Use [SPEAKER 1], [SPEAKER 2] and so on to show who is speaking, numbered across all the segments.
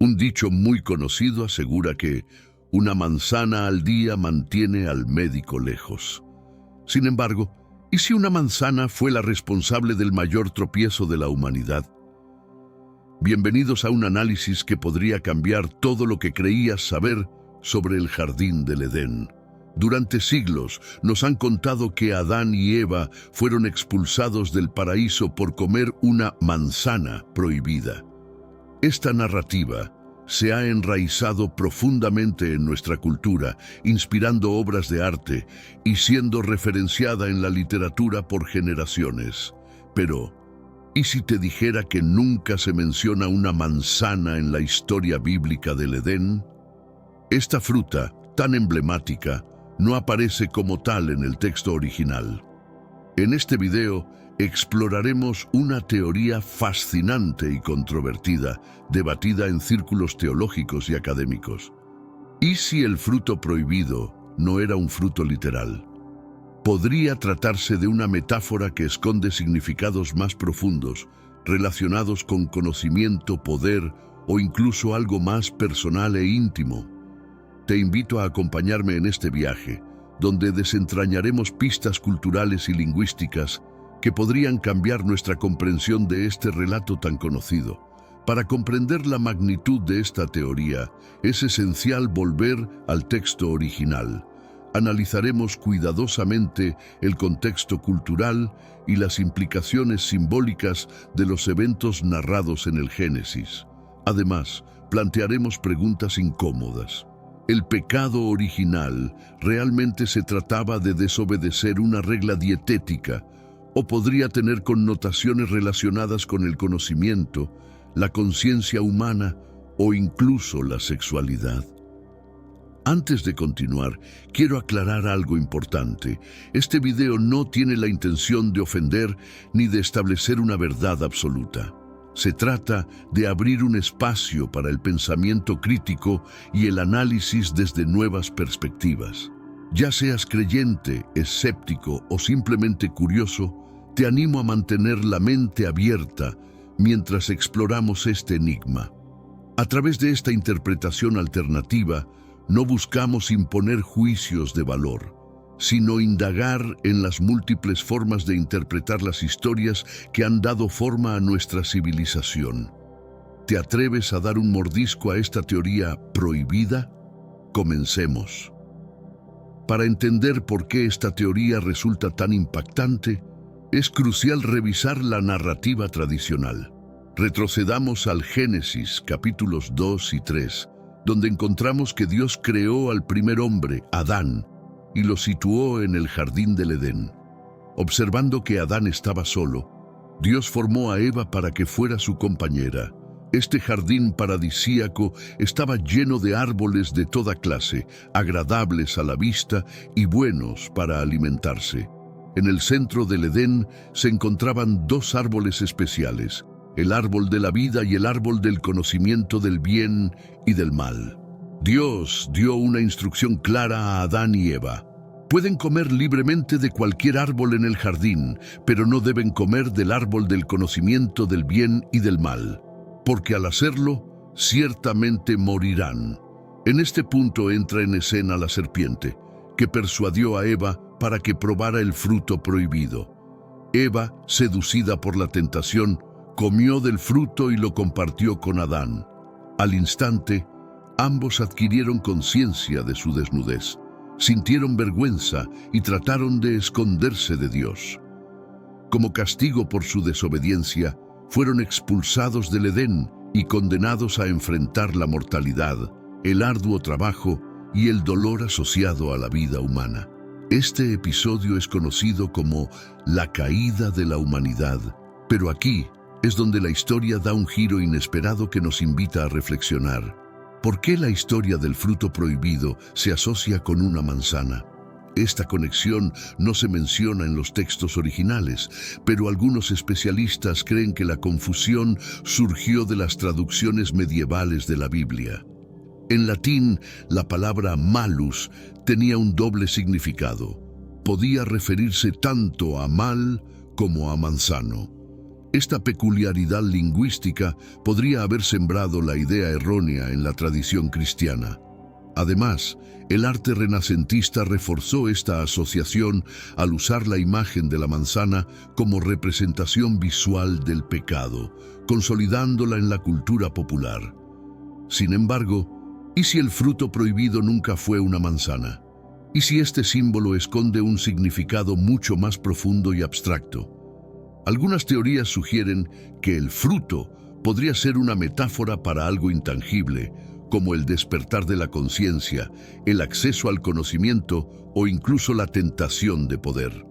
[SPEAKER 1] Un dicho muy conocido asegura que una manzana al día mantiene al médico lejos. Sin embargo, ¿y si una manzana fue la responsable del mayor tropiezo de la humanidad? Bienvenidos a un análisis que podría cambiar todo lo que creías saber sobre el jardín del Edén. Durante siglos nos han contado que Adán y Eva fueron expulsados del paraíso por comer una manzana prohibida. Esta narrativa se ha enraizado profundamente en nuestra cultura, inspirando obras de arte y siendo referenciada en la literatura por generaciones. Pero, ¿y si te dijera que nunca se menciona una manzana en la historia bíblica del Edén? Esta fruta, tan emblemática, no aparece como tal en el texto original. En este video exploraremos una teoría fascinante y controvertida, debatida en círculos teológicos y académicos. ¿Y si el fruto prohibido no era un fruto literal? ¿Podría tratarse de una metáfora que esconde significados más profundos, relacionados con conocimiento, poder o incluso algo más personal e íntimo? Te invito a acompañarme en este viaje, donde desentrañaremos pistas culturales y lingüísticas que podrían cambiar nuestra comprensión de este relato tan conocido. Para comprender la magnitud de esta teoría, es esencial volver al texto original. Analizaremos cuidadosamente el contexto cultural y las implicaciones simbólicas de los eventos narrados en el Génesis. Además, plantearemos preguntas incómodas. ¿El pecado original realmente se trataba de desobedecer una regla dietética o podría tener connotaciones relacionadas con el conocimiento, la conciencia humana o incluso la sexualidad? Antes de continuar, quiero aclarar algo importante. Este video no tiene la intención de ofender ni de establecer una verdad absoluta. Se trata de abrir un espacio para el pensamiento crítico y el análisis desde nuevas perspectivas. Ya seas creyente, escéptico o simplemente curioso, te animo a mantener la mente abierta mientras exploramos este enigma. A través de esta interpretación alternativa, no buscamos imponer juicios de valor, sino indagar en las múltiples formas de interpretar las historias que han dado forma a nuestra civilización. ¿Te atreves a dar un mordisco a esta teoría prohibida? Comencemos. Para entender por qué esta teoría resulta tan impactante, es crucial revisar la narrativa tradicional. Retrocedamos al Génesis, capítulos 2 y 3, donde encontramos que Dios creó al primer hombre, Adán, y lo situó en el jardín del Edén. Observando que Adán estaba solo, Dios formó a Eva para que fuera su compañera. Este jardín paradisíaco estaba lleno de árboles de toda clase, agradables a la vista y buenos para alimentarse. En el centro del Edén se encontraban dos árboles especiales, el árbol de la vida y el árbol del conocimiento del bien y del mal. Dios dio una instrucción clara a Adán y Eva. Pueden comer libremente de cualquier árbol en el jardín, pero no deben comer del árbol del conocimiento del bien y del mal, porque al hacerlo, ciertamente morirán. En este punto entra en escena la serpiente, que persuadió a Eva para que probara el fruto prohibido. Eva, seducida por la tentación, comió del fruto y lo compartió con Adán. Al instante, ambos adquirieron conciencia de su desnudez, sintieron vergüenza y trataron de esconderse de Dios. Como castigo por su desobediencia, fueron expulsados del Edén y condenados a enfrentar la mortalidad, el arduo trabajo y el dolor asociado a la vida humana. Este episodio es conocido como la caída de la humanidad, pero aquí es donde la historia da un giro inesperado que nos invita a reflexionar. ¿Por qué la historia del fruto prohibido se asocia con una manzana? Esta conexión no se menciona en los textos originales, pero algunos especialistas creen que la confusión surgió de las traducciones medievales de la Biblia. En latín, la palabra malus tenía un doble significado. Podía referirse tanto a mal como a manzano. Esta peculiaridad lingüística podría haber sembrado la idea errónea en la tradición cristiana. Además, el arte renacentista reforzó esta asociación al usar la imagen de la manzana como representación visual del pecado, consolidándola en la cultura popular. Sin embargo, ¿y si el fruto prohibido nunca fue una manzana? ¿Y si este símbolo esconde un significado mucho más profundo y abstracto? Algunas teorías sugieren que el fruto podría ser una metáfora para algo intangible, como el despertar de la conciencia, el acceso al conocimiento o incluso la tentación de poder.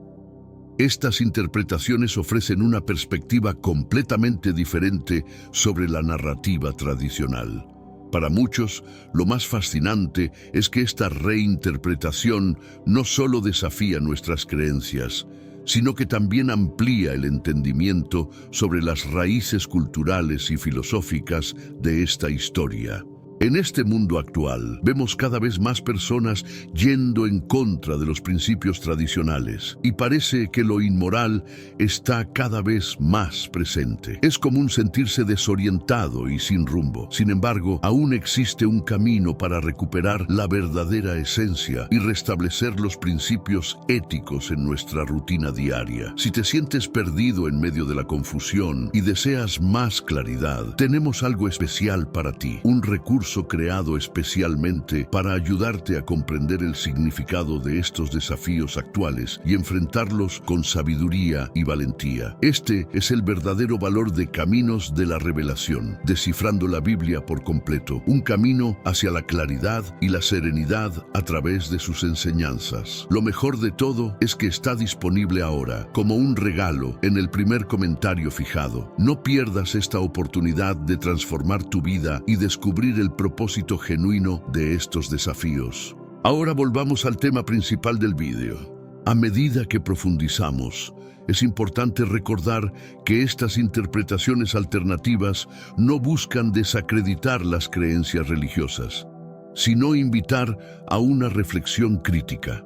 [SPEAKER 1] Estas interpretaciones ofrecen una perspectiva completamente diferente sobre la narrativa tradicional. Para muchos, lo más fascinante es que esta reinterpretación no solo desafía nuestras creencias, sino que también amplía el entendimiento sobre las raíces culturales y filosóficas de esta historia. En este mundo actual, vemos cada vez más personas yendo en contra de los principios tradicionales y parece que lo inmoral está cada vez más presente. Es común sentirse desorientado y sin rumbo. Sin embargo, aún existe un camino para recuperar la verdadera esencia y restablecer los principios éticos en nuestra rutina diaria. Si te sientes perdido en medio de la confusión y deseas más claridad, tenemos algo especial para ti, un recurso creado especialmente para ayudarte a comprender el significado de estos desafíos actuales y enfrentarlos con sabiduría y valentía. Este es el verdadero valor de Caminos de la Revelación, descifrando la Biblia por completo, un camino hacia la claridad y la serenidad a través de sus enseñanzas. Lo mejor de todo es que está disponible ahora, como un regalo, en el primer comentario fijado. No pierdas esta oportunidad de transformar tu vida y descubrir el propósito genuino de estos desafíos. Ahora volvamos al tema principal del vídeo. A medida que profundizamos, es importante recordar que estas interpretaciones alternativas no buscan desacreditar las creencias religiosas, sino invitar a una reflexión crítica.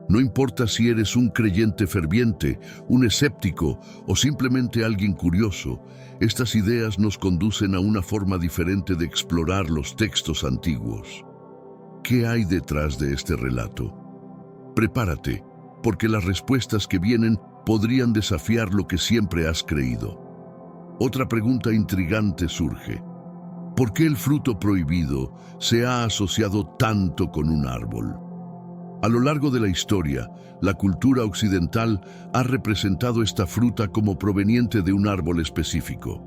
[SPEAKER 1] No importa si eres un creyente ferviente, un escéptico o simplemente alguien curioso, estas ideas nos conducen a una forma diferente de explorar los textos antiguos. ¿Qué hay detrás de este relato? Prepárate, porque las respuestas que vienen podrían desafiar lo que siempre has creído. Otra pregunta intrigante surge. ¿Por qué el fruto prohibido se ha asociado tanto con un árbol? A lo largo de la historia, la cultura occidental ha representado esta fruta como proveniente de un árbol específico.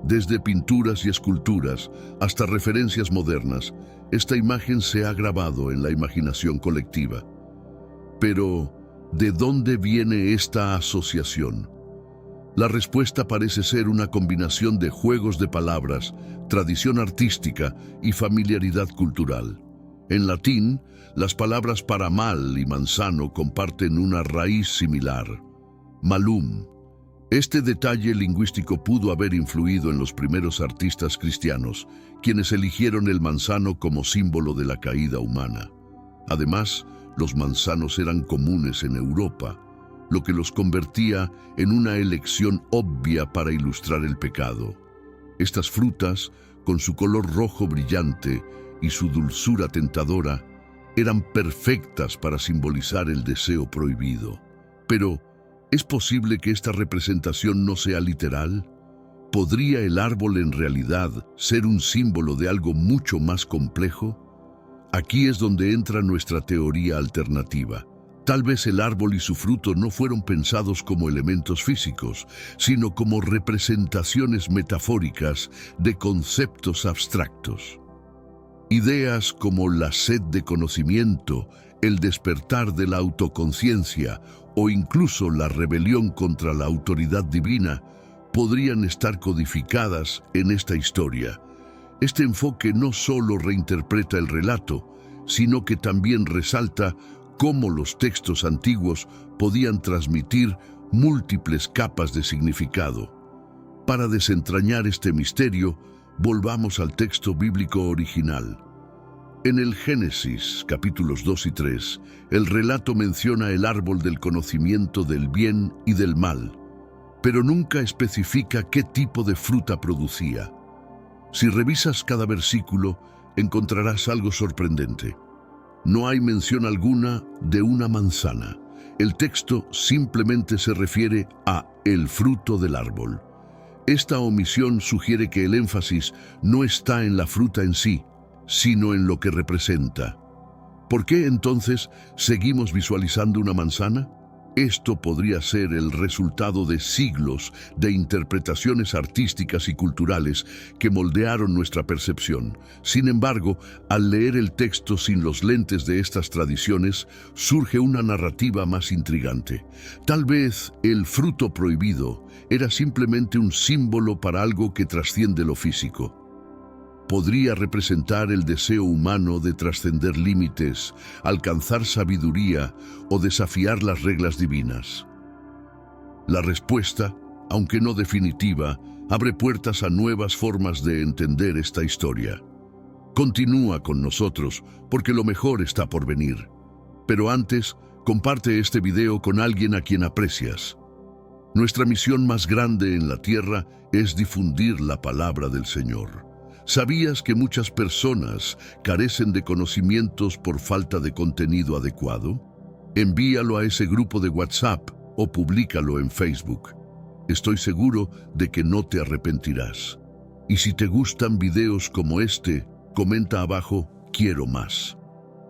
[SPEAKER 1] Desde pinturas y esculturas hasta referencias modernas, esta imagen se ha grabado en la imaginación colectiva. Pero, ¿de dónde viene esta asociación? La respuesta parece ser una combinación de juegos de palabras, tradición artística y familiaridad cultural. En latín, las palabras para mal y manzano comparten una raíz similar, malum. Este detalle lingüístico pudo haber influido en los primeros artistas cristianos, quienes eligieron el manzano como símbolo de la caída humana. Además, los manzanos eran comunes en Europa, lo que los convertía en una elección obvia para ilustrar el pecado. Estas frutas, con su color rojo brillante y su dulzura tentadora, eran perfectas para simbolizar el deseo prohibido. Pero, ¿es posible que esta representación no sea literal? ¿Podría el árbol en realidad ser un símbolo de algo mucho más complejo? Aquí es donde entra nuestra teoría alternativa. Tal vez el árbol y su fruto no fueron pensados como elementos físicos, sino como representaciones metafóricas de conceptos abstractos. Ideas como la sed de conocimiento, el despertar de la autoconciencia o incluso la rebelión contra la autoridad divina podrían estar codificadas en esta historia. Este enfoque no solo reinterpreta el relato, sino que también resalta cómo los textos antiguos podían transmitir múltiples capas de significado. Para desentrañar este misterio, volvamos al texto bíblico original. En el Génesis, capítulos 2 y 3, el relato menciona el árbol del conocimiento del bien y del mal. pero nunca especifica qué tipo de fruta producía. Si revisas cada versículo, encontrarás algo sorprendente. No hay mención alguna de una manzana. El texto simplemente se refiere a el fruto del árbol. Esta omisión sugiere que el énfasis no está en la fruta en sí, sino en lo que representa. ¿Por qué entonces seguimos visualizando una manzana? Esto podría ser el resultado de siglos de interpretaciones artísticas y culturales que moldearon nuestra percepción. Sin embargo, al leer el texto sin los lentes de estas tradiciones, surge una narrativa más intrigante. Tal vez el fruto prohibido era simplemente un símbolo para algo que trasciende lo físico. Podría representar el deseo humano de trascender límites, alcanzar sabiduría o desafiar las reglas divinas. La respuesta, aunque no definitiva, abre puertas a nuevas formas de entender esta historia. Continúa con nosotros, porque lo mejor está por venir. Pero antes, comparte este video con alguien a quien aprecias. Nuestra misión más grande en la tierra es difundir la palabra del Señor. ¿Sabías que muchas personas carecen de conocimientos por falta de contenido adecuado? Envíalo a ese grupo de WhatsApp o públicalo en Facebook. Estoy seguro de que no te arrepentirás. Y si te gustan videos como este, comenta abajo "Quiero más".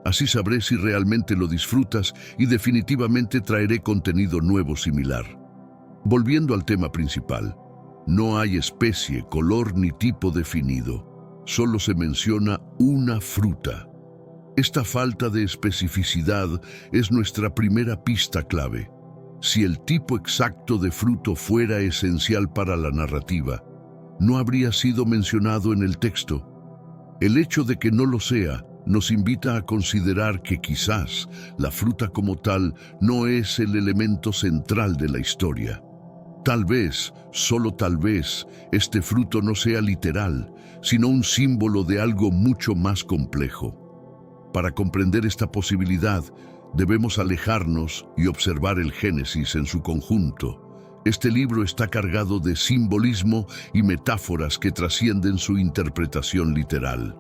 [SPEAKER 1] Así sabré si realmente lo disfrutas y definitivamente traeré contenido nuevo similar. Volviendo al tema principal. No hay especie, color ni tipo definido. Solo se menciona una fruta. Esta falta de especificidad es nuestra primera pista clave. Si el tipo exacto de fruto fuera esencial para la narrativa, no habría sido mencionado en el texto. El hecho de que no lo sea nos invita a considerar que quizás la fruta como tal no es el elemento central de la historia. Tal vez, solo tal vez, este fruto no sea literal, sino un símbolo de algo mucho más complejo. Para comprender esta posibilidad, debemos alejarnos y observar el Génesis en su conjunto. Este libro está cargado de simbolismo y metáforas que trascienden su interpretación literal.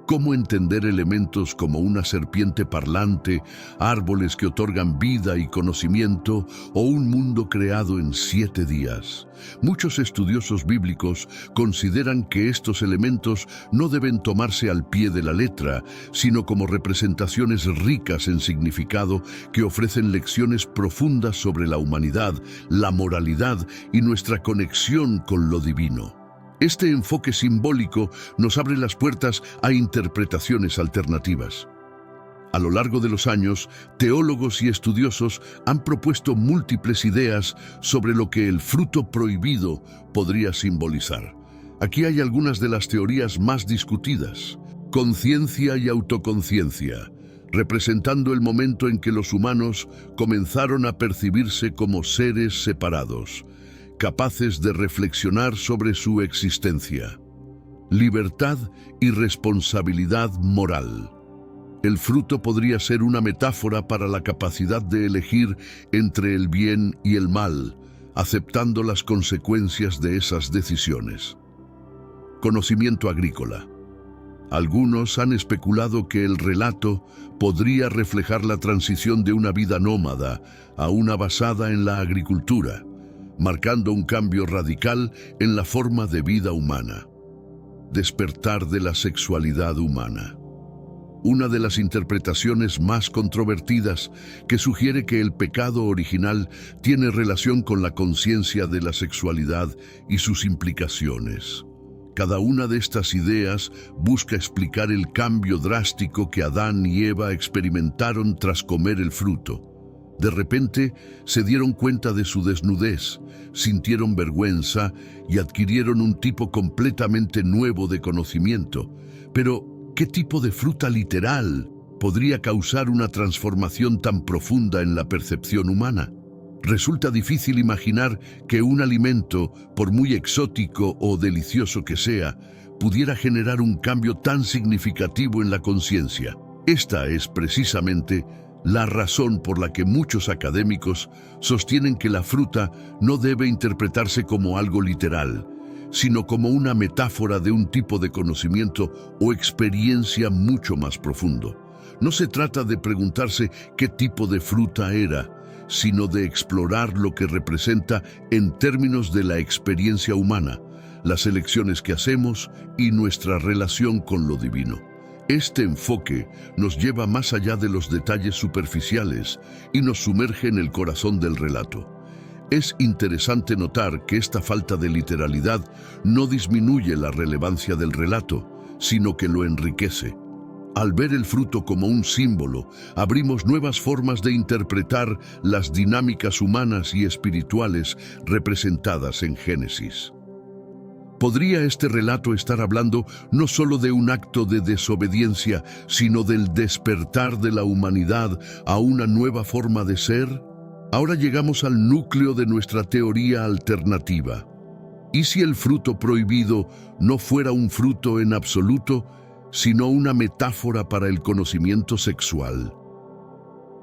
[SPEAKER 1] Cómo entender elementos como una serpiente parlante, árboles que otorgan vida y conocimiento, o un mundo creado en 7 días. Muchos estudiosos bíblicos consideran que estos elementos no deben tomarse al pie de la letra, sino como representaciones ricas en significado que ofrecen lecciones profundas sobre la humanidad, la moralidad y nuestra conexión con lo divino. Este enfoque simbólico nos abre las puertas a interpretaciones alternativas. A lo largo de los años, teólogos y estudiosos han propuesto múltiples ideas sobre lo que el fruto prohibido podría simbolizar. Aquí hay algunas de las teorías más discutidas. Conciencia y autoconciencia, representando el momento en que los humanos comenzaron a percibirse como seres separados, capaces de reflexionar sobre su existencia. Libertad y responsabilidad moral. El fruto podría ser una metáfora para la capacidad de elegir entre el bien y el mal, aceptando las consecuencias de esas decisiones. Conocimiento agrícola. Algunos han especulado que el relato podría reflejar la transición de una vida nómada a una basada en la agricultura, marcando un cambio radical en la forma de vida humana. Despertar de la sexualidad humana. Una de las interpretaciones más controvertidas que sugiere que el pecado original tiene relación con la conciencia de la sexualidad y sus implicaciones. Cada una de estas ideas busca explicar el cambio drástico que Adán y Eva experimentaron tras comer el fruto. De repente se dieron cuenta de su desnudez, sintieron vergüenza y adquirieron un tipo completamente nuevo de conocimiento. Pero, ¿qué tipo de fruta literal podría causar una transformación tan profunda en la percepción humana? Resulta difícil imaginar que un alimento, por muy exótico o delicioso que sea, pudiera generar un cambio tan significativo en la conciencia. Esta es precisamente la razón por la que muchos académicos sostienen que la fruta no debe interpretarse como algo literal, sino como una metáfora de un tipo de conocimiento o experiencia mucho más profundo. No se trata de preguntarse qué tipo de fruta era, sino de explorar lo que representa en términos de la experiencia humana, las elecciones que hacemos y nuestra relación con lo divino. Este enfoque nos lleva más allá de los detalles superficiales y nos sumerge en el corazón del relato. Es interesante notar que esta falta de literalidad no disminuye la relevancia del relato, sino que lo enriquece. Al ver el fruto como un símbolo, abrimos nuevas formas de interpretar las dinámicas humanas y espirituales representadas en Génesis. ¿Podría este relato estar hablando no solo de un acto de desobediencia, sino del despertar de la humanidad a una nueva forma de ser? Ahora llegamos al núcleo de nuestra teoría alternativa. ¿Y si el fruto prohibido no fuera un fruto en absoluto, sino una metáfora para el conocimiento sexual?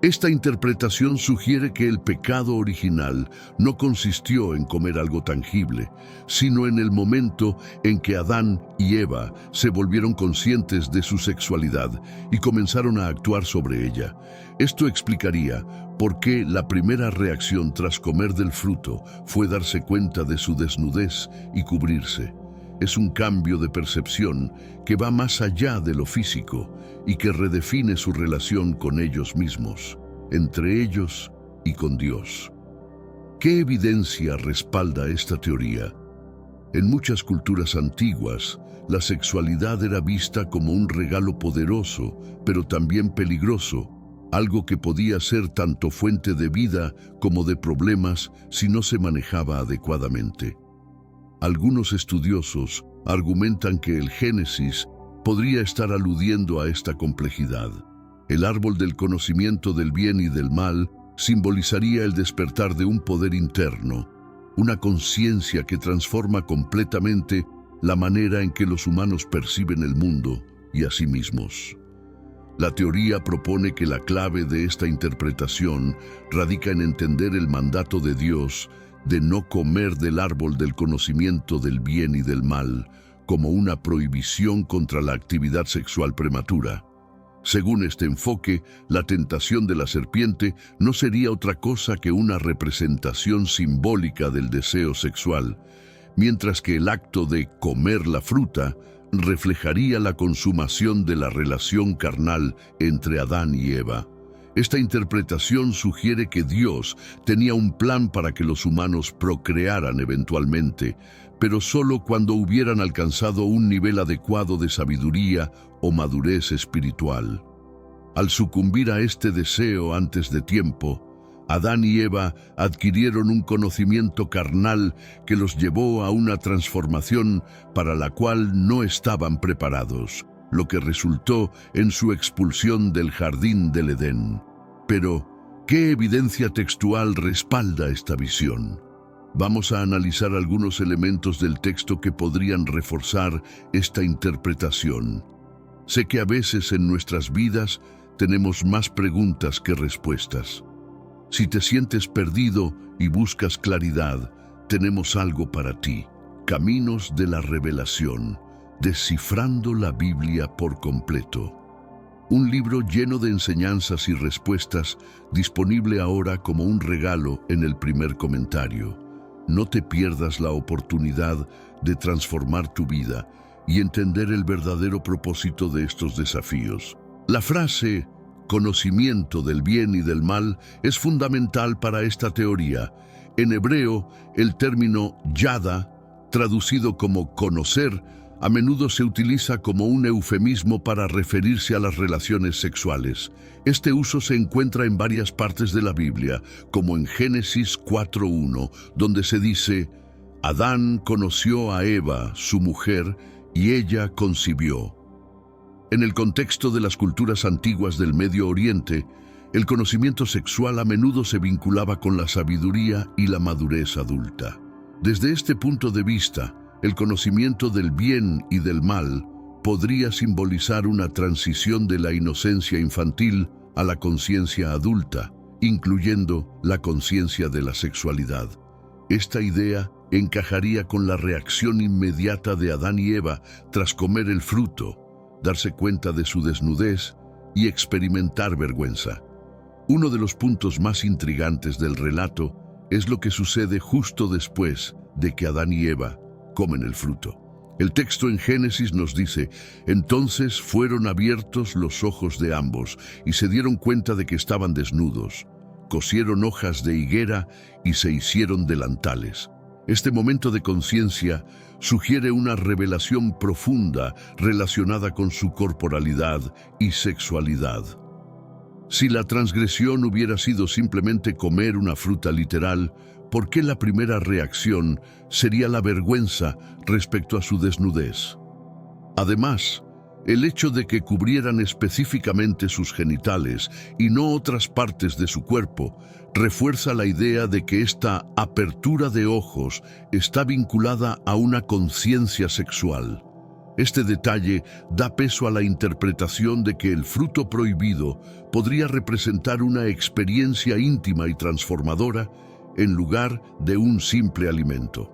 [SPEAKER 1] Esta interpretación sugiere que el pecado original no consistió en comer algo tangible, sino en el momento en que Adán y Eva se volvieron conscientes de su sexualidad y comenzaron a actuar sobre ella. Esto explicaría por qué la primera reacción tras comer del fruto fue darse cuenta de su desnudez y cubrirse. Es un cambio de percepción que va más allá de lo físico y que redefine su relación con ellos mismos, entre ellos y con Dios. ¿Qué evidencia respalda esta teoría? En muchas culturas antiguas, la sexualidad era vista como un regalo poderoso, pero también peligroso, algo que podía ser tanto fuente de vida como de problemas si no se manejaba adecuadamente. Algunos estudiosos argumentan que el Génesis podría estar aludiendo a esta complejidad. El árbol del conocimiento del bien y del mal simbolizaría el despertar de un poder interno, una conciencia que transforma completamente la manera en que los humanos perciben el mundo y a sí mismos. La teoría propone que la clave de esta interpretación radica en entender el mandato de Dios de no comer del árbol del conocimiento del bien y del mal como una prohibición contra la actividad sexual prematura. Según este enfoque, la tentación de la serpiente no sería otra cosa que una representación simbólica del deseo sexual, mientras que el acto de comer la fruta reflejaría la consumación de la relación carnal entre Adán y Eva. Esta interpretación sugiere que Dios tenía un plan para que los humanos procrearan eventualmente, pero solo cuando hubieran alcanzado un nivel adecuado de sabiduría o madurez espiritual. Al sucumbir a este deseo antes de tiempo, Adán y Eva adquirieron un conocimiento carnal que los llevó a una transformación para la cual no estaban preparados, lo que resultó en su expulsión del jardín del Edén. Pero, ¿qué evidencia textual respalda esta visión? Vamos a analizar algunos elementos del texto que podrían reforzar esta interpretación. Sé que a veces en nuestras vidas tenemos más preguntas que respuestas. Si te sientes perdido y buscas claridad, tenemos algo para ti. Caminos de la Revelación, descifrando la Biblia por completo. Un libro lleno de enseñanzas y respuestas, disponible ahora como un regalo en el primer comentario. No te pierdas la oportunidad de transformar tu vida y entender el verdadero propósito de estos desafíos. La frase conocimiento del bien y del mal es fundamental para esta teoría. En hebreo, el término yada, traducido como conocer, a menudo se utiliza como un eufemismo para referirse a las relaciones sexuales. Este uso se encuentra en varias partes de la Biblia, como en Génesis 4:1, donde se dice: Adán conoció a Eva, su mujer, y ella concibió. En el contexto de las culturas antiguas del Medio Oriente, el conocimiento sexual a menudo se vinculaba con la sabiduría y la madurez adulta. Desde este punto de vista, el conocimiento del bien y del mal podría simbolizar una transición de la inocencia infantil a la conciencia adulta, incluyendo la conciencia de la sexualidad. Esta idea encajaría con la reacción inmediata de Adán y Eva tras comer el fruto, darse cuenta de su desnudez y experimentar vergüenza. Uno de los puntos más intrigantes del relato es lo que sucede justo después de que Adán y Eva comen el fruto. El texto en Génesis nos dice: entonces fueron abiertos los ojos de ambos y se dieron cuenta de que estaban desnudos. Cosieron hojas de higuera y se hicieron delantales. Este momento de conciencia sugiere una revelación profunda relacionada con su corporalidad y sexualidad. Si la transgresión hubiera sido simplemente comer una fruta literal, ¿por qué la primera reacción sería la vergüenza respecto a su desnudez? Además, el hecho de que cubrieran específicamente sus genitales y no otras partes de su cuerpo refuerza la idea de que esta apertura de ojos está vinculada a una conciencia sexual. Este detalle da peso a la interpretación de que el fruto prohibido podría representar una experiencia íntima y transformadora en lugar de un simple alimento.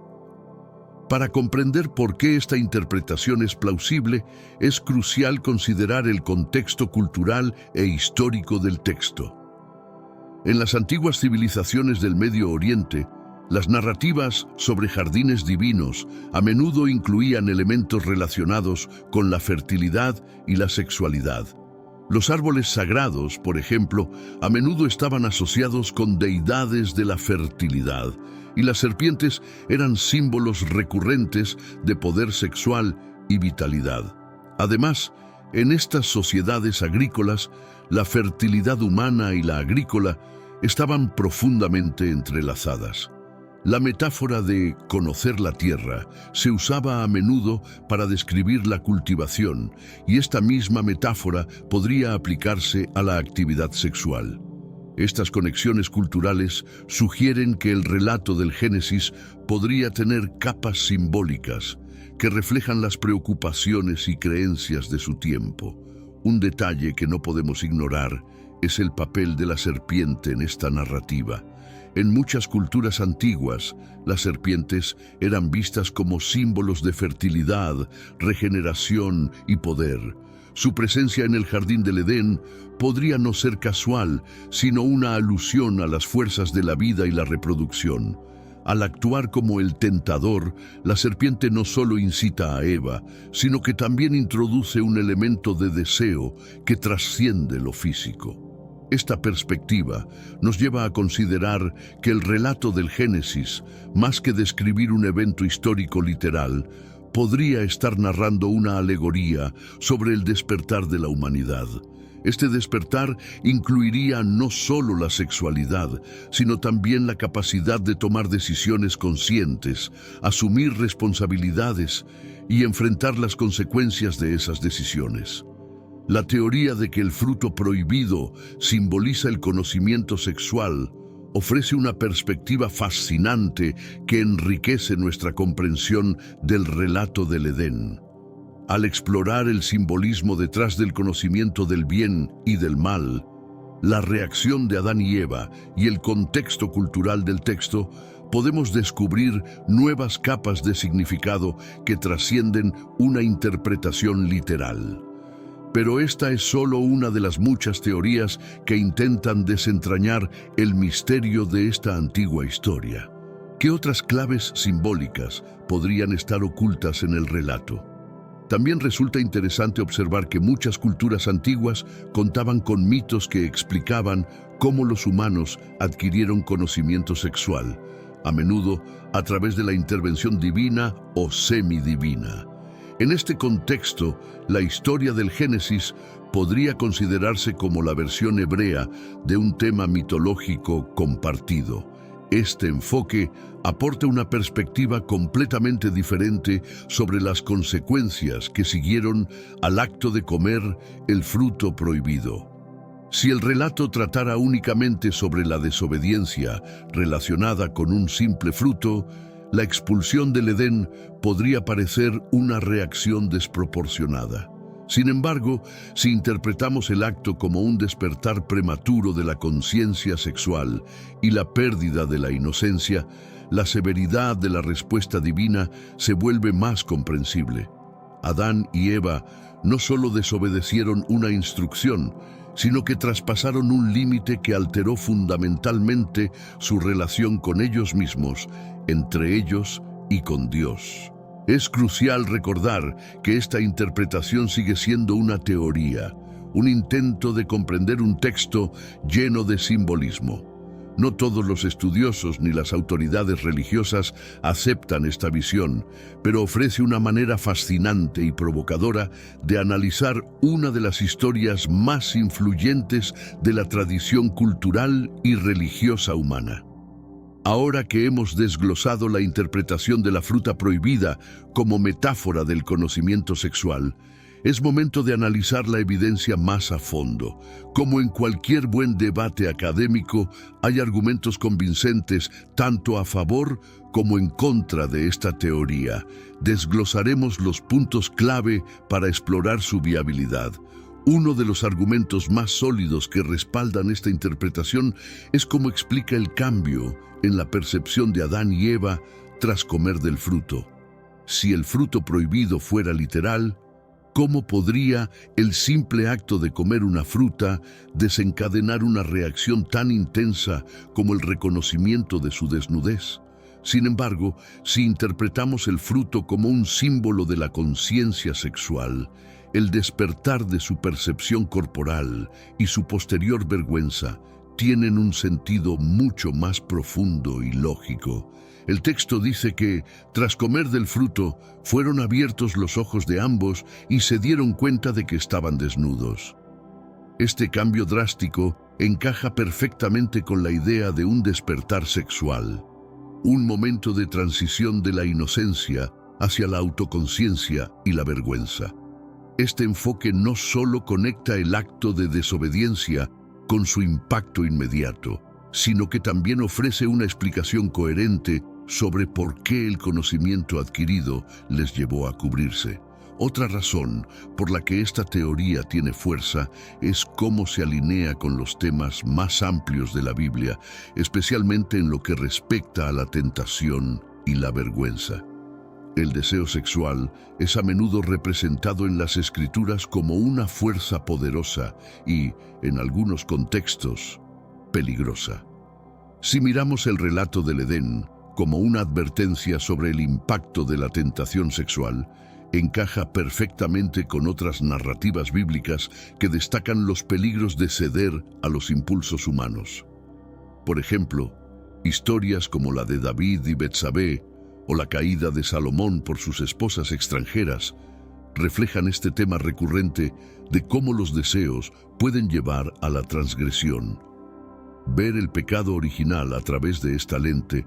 [SPEAKER 1] Para comprender por qué esta interpretación es plausible, es crucial considerar el contexto cultural e histórico del texto. En las antiguas civilizaciones del Medio Oriente, las narrativas sobre jardines divinos a menudo incluían elementos relacionados con la fertilidad y la sexualidad. Los árboles sagrados, por ejemplo, a menudo estaban asociados con deidades de la fertilidad, y las serpientes eran símbolos recurrentes de poder sexual y vitalidad. Además, en estas sociedades agrícolas, la fertilidad humana y la agrícola estaban profundamente entrelazadas. La metáfora de conocer la tierra se usaba a menudo para describir la cultivación, y esta misma metáfora podría aplicarse a la actividad sexual. Estas conexiones culturales sugieren que el relato del Génesis podría tener capas simbólicas que reflejan las preocupaciones y creencias de su tiempo. Un detalle que no podemos ignorar es el papel de la serpiente en esta narrativa. En muchas culturas antiguas, las serpientes eran vistas como símbolos de fertilidad, regeneración y poder. Su presencia en el jardín del Edén podría no ser casual, sino una alusión a las fuerzas de la vida y la reproducción. Al actuar como el tentador, la serpiente no solo incita a Eva, sino que también introduce un elemento de deseo que trasciende lo físico. Esta perspectiva nos lleva a considerar que el relato del Génesis, más que describir un evento histórico literal, podría estar narrando una alegoría sobre el despertar de la humanidad. Este despertar incluiría no solo la sexualidad, sino también la capacidad de tomar decisiones conscientes, asumir responsabilidades y enfrentar las consecuencias de esas decisiones. La teoría de que el fruto prohibido simboliza el conocimiento sexual ofrece una perspectiva fascinante que enriquece nuestra comprensión del relato del Edén. Al explorar el simbolismo detrás del conocimiento del bien y del mal, la reacción de Adán y Eva y el contexto cultural del texto, podemos descubrir nuevas capas de significado que trascienden una interpretación literal. Pero esta es solo una de las muchas teorías que intentan desentrañar el misterio de esta antigua historia. ¿Qué otras claves simbólicas podrían estar ocultas en el relato? También resulta interesante observar que muchas culturas antiguas contaban con mitos que explicaban cómo los humanos adquirieron conocimiento sexual, a menudo a través de la intervención divina o semidivina. En este contexto, la historia del Génesis podría considerarse como la versión hebrea de un tema mitológico compartido. Este enfoque aporta una perspectiva completamente diferente sobre las consecuencias que siguieron al acto de comer el fruto prohibido. Si el relato tratara únicamente sobre la desobediencia relacionada con un simple fruto, la expulsión del Edén podría parecer una reacción desproporcionada. Sin embargo, si interpretamos el acto como un despertar prematuro de la conciencia sexual y la pérdida de la inocencia, la severidad de la respuesta divina se vuelve más comprensible. Adán y Eva no solo desobedecieron una instrucción, sino que traspasaron un límite que alteró fundamentalmente su relación con ellos mismos, entre ellos y con Dios. Es crucial recordar que esta interpretación sigue siendo una teoría, un intento de comprender un texto lleno de simbolismo. No todos los estudiosos ni las autoridades religiosas aceptan esta visión, pero ofrece una manera fascinante y provocadora de analizar una de las historias más influyentes de la tradición cultural y religiosa humana. Ahora que hemos desglosado la interpretación de la fruta prohibida como metáfora del conocimiento sexual, es momento de analizar la evidencia más a fondo. Como en cualquier buen debate académico, hay argumentos convincentes tanto a favor como en contra de esta teoría. Desglosaremos los puntos clave para explorar su viabilidad. Uno de los argumentos más sólidos que respaldan esta interpretación es cómo explica el cambio en la percepción de Adán y Eva tras comer del fruto. Si el fruto prohibido fuera literal, ¿cómo podría el simple acto de comer una fruta desencadenar una reacción tan intensa como el reconocimiento de su desnudez? Sin embargo, si interpretamos el fruto como un símbolo de la conciencia sexual, el despertar de su percepción corporal y su posterior vergüenza tienen un sentido mucho más profundo y lógico. El texto dice que, tras comer del fruto, fueron abiertos los ojos de ambos y se dieron cuenta de que estaban desnudos. Este cambio drástico encaja perfectamente con la idea de un despertar sexual, un momento de transición de la inocencia hacia la autoconciencia y la vergüenza. Este enfoque no solo conecta el acto de desobediencia con su impacto inmediato, sino que también ofrece una explicación coherente sobre por qué el conocimiento adquirido les llevó a cubrirse. Otra razón por la que esta teoría tiene fuerza es cómo se alinea con los temas más amplios de la Biblia, especialmente en lo que respecta a la tentación y la vergüenza. El deseo sexual es a menudo representado en las Escrituras como una fuerza poderosa y, en algunos contextos, peligrosa. Si miramos el relato del Edén como una advertencia sobre el impacto de la tentación sexual, encaja perfectamente con otras narrativas bíblicas que destacan los peligros de ceder a los impulsos humanos. Por ejemplo, historias como la de David y Betsabé o la caída de Salomón por sus esposas extranjeras reflejan este tema recurrente de cómo los deseos pueden llevar a la transgresión. Ver el pecado original a través de esta lente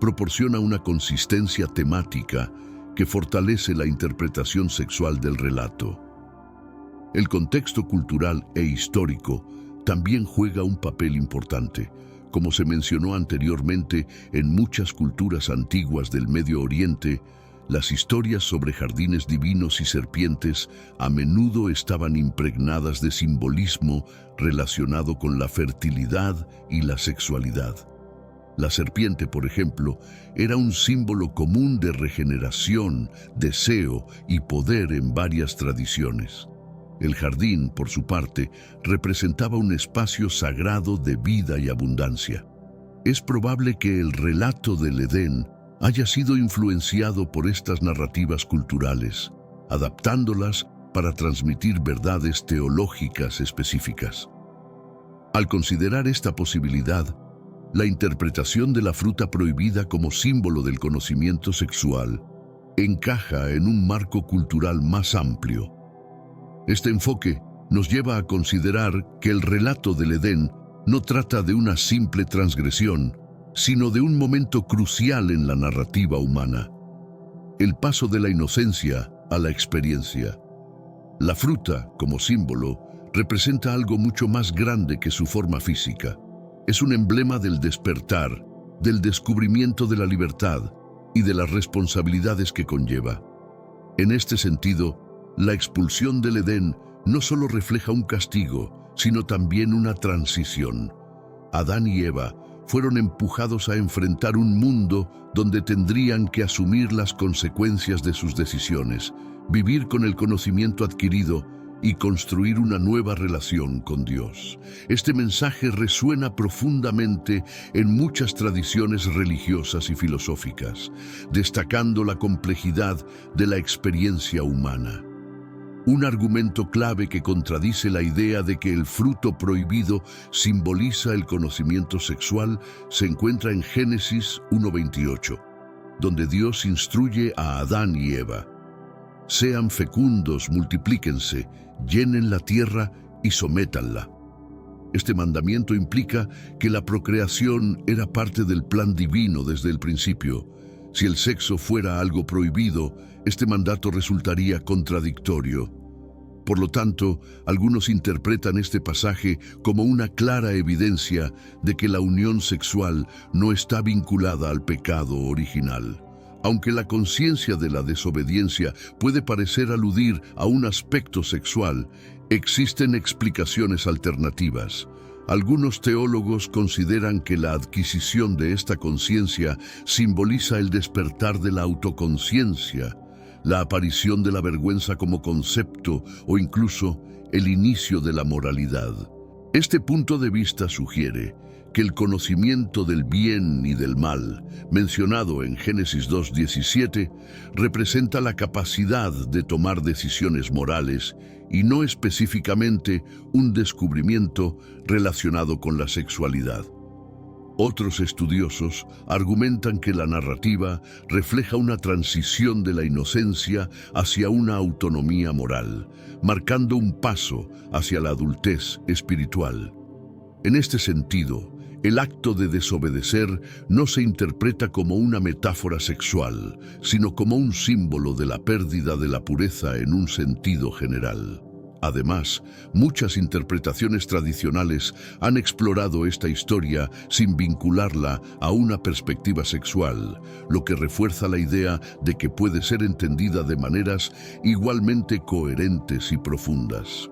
[SPEAKER 1] proporciona una consistencia temática que fortalece la interpretación sexual del relato. El contexto cultural e histórico también juega un papel importante. Como se mencionó anteriormente, en muchas culturas antiguas del Medio Oriente, las historias sobre jardines divinos y serpientes a menudo estaban impregnadas de simbolismo relacionado con la fertilidad y la sexualidad. La serpiente, por ejemplo, era un símbolo común de regeneración, deseo y poder en varias tradiciones. El jardín, por su parte, representaba un espacio sagrado de vida y abundancia. Es probable que el relato del Edén haya sido influenciado por estas narrativas culturales, adaptándolas para transmitir verdades teológicas específicas. Al considerar esta posibilidad, la interpretación de la fruta prohibida como símbolo del conocimiento sexual encaja en un marco cultural más amplio. Este enfoque nos lleva a considerar que el relato del Edén no trata de una simple transgresión, sino de un momento crucial en la narrativa humana: el paso de la inocencia a la experiencia. La fruta, como símbolo, representa algo mucho más grande que su forma física. Es un emblema del despertar, del descubrimiento de la libertad y de las responsabilidades que conlleva. En este sentido, La expulsión del Edén no solo refleja un castigo, sino también una transición. Adán y Eva fueron empujados a enfrentar un mundo donde tendrían que asumir las consecuencias de sus decisiones, vivir con el conocimiento adquirido y construir una nueva relación con Dios. Este mensaje resuena profundamente en muchas tradiciones religiosas y filosóficas, destacando la complejidad de la experiencia humana. Un argumento clave que contradice la idea de que el fruto prohibido simboliza el conocimiento sexual se encuentra en Génesis 1:28, donde Dios instruye a Adán y Eva: sean fecundos, multiplíquense, llenen la tierra y sométanla. Este mandamiento implica que la procreación era parte del plan divino desde el principio. Si el sexo fuera algo prohibido, este mandato resultaría contradictorio. Por lo tanto, algunos interpretan este pasaje como una clara evidencia de que la unión sexual no está vinculada al pecado original. Aunque la conciencia de la desobediencia puede parecer aludir a un aspecto sexual, existen explicaciones alternativas. Algunos teólogos consideran que la adquisición de esta conciencia simboliza el despertar de la autoconciencia, la aparición de la vergüenza como concepto o incluso el inicio de la moralidad. Este punto de vista sugiere que el conocimiento del bien y del mal, mencionado en Génesis 2:17, representa la capacidad de tomar decisiones morales y no específicamente un descubrimiento relacionado con la sexualidad. Otros estudiosos argumentan que la narrativa refleja una transición de la inocencia hacia una autonomía moral, marcando un paso hacia la adultez espiritual. En este sentido, el acto de desobedecer no se interpreta como una metáfora sexual, sino como un símbolo de la pérdida de la pureza en un sentido general. Además, muchas interpretaciones tradicionales han explorado esta historia sin vincularla a una perspectiva sexual, lo que refuerza la idea de que puede ser entendida de maneras igualmente coherentes y profundas.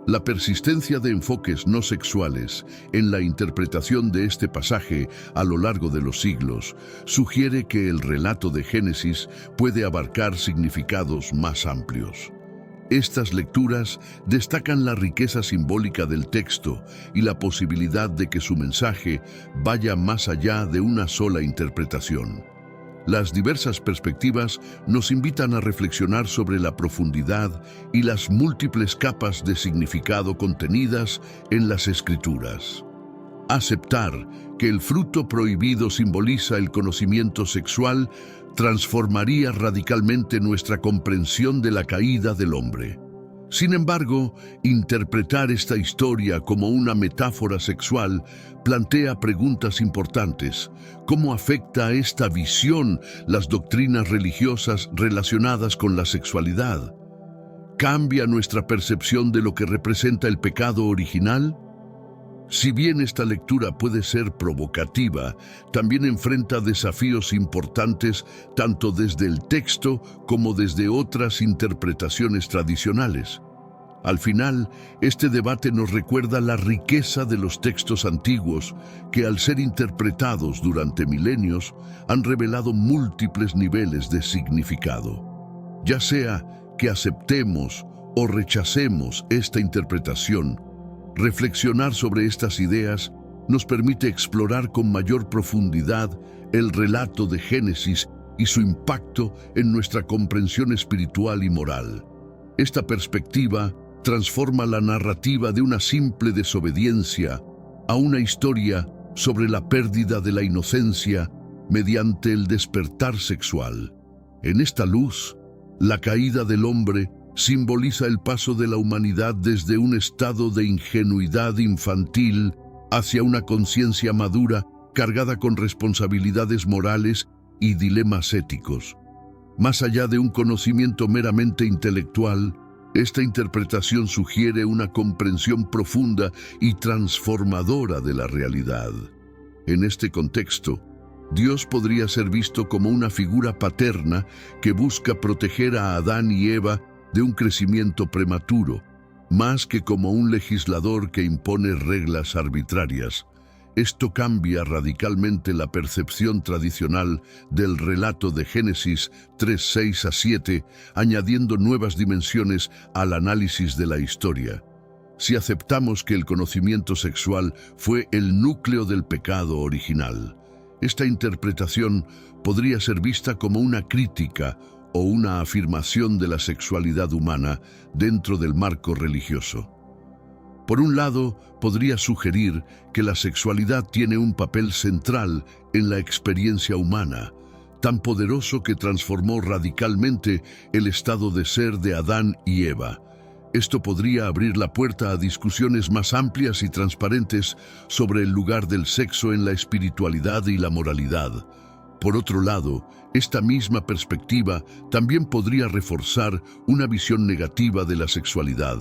[SPEAKER 1] La persistencia de enfoques no sexuales en la interpretación de este pasaje a lo largo de los siglos sugiere que el relato de Génesis puede abarcar significados más amplios. Estas lecturas destacan la riqueza simbólica del texto y la posibilidad de que su mensaje vaya más allá de una sola interpretación. Las diversas perspectivas nos invitan a reflexionar sobre la profundidad y las múltiples capas de significado contenidas en las Escrituras. Aceptar que el fruto prohibido simboliza el conocimiento sexual transformaría radicalmente nuestra comprensión de la caída del hombre. Sin embargo, interpretar esta historia como una metáfora sexual plantea preguntas importantes. ¿Cómo afecta esta visión las doctrinas religiosas relacionadas con la sexualidad? ¿Cambia nuestra percepción de lo que representa el pecado original? Si bien esta lectura puede ser provocativa, también enfrenta desafíos importantes tanto desde el texto como desde otras interpretaciones tradicionales. Al final, este debate nos recuerda la riqueza de los textos antiguos que, al ser interpretados durante milenios, han revelado múltiples niveles de significado. Ya sea que aceptemos o rechacemos esta interpretación, reflexionar sobre estas ideas nos permite explorar con mayor profundidad el relato de Génesis y su impacto en nuestra comprensión espiritual y moral. Esta perspectiva transforma la narrativa de una simple desobediencia a una historia sobre la pérdida de la inocencia mediante el despertar sexual. En esta luz, la caída del hombre simboliza el paso de la humanidad desde un estado de ingenuidad infantil hacia una conciencia madura cargada con responsabilidades morales y dilemas éticos. Más allá de un conocimiento meramente intelectual, esta interpretación sugiere una comprensión profunda y transformadora de la realidad. En este contexto, Dios podría ser visto como una figura paterna que busca proteger a Adán y Eva de un crecimiento prematuro, más que como un legislador que impone reglas arbitrarias. Esto cambia radicalmente la percepción tradicional del relato de Génesis 3:6-7, añadiendo nuevas dimensiones al análisis de la historia. Si aceptamos que el conocimiento sexual fue el núcleo del pecado original, esta interpretación podría ser vista como una crítica o una afirmación de la sexualidad humana dentro del marco religioso. Por un lado, podría sugerir que la sexualidad tiene un papel central en la experiencia humana, tan poderoso que transformó radicalmente el estado de ser de Adán y Eva. Esto podría abrir la puerta a discusiones más amplias y transparentes sobre el lugar del sexo en la espiritualidad y la moralidad. Por otro lado, esta misma perspectiva también podría reforzar una visión negativa de la sexualidad,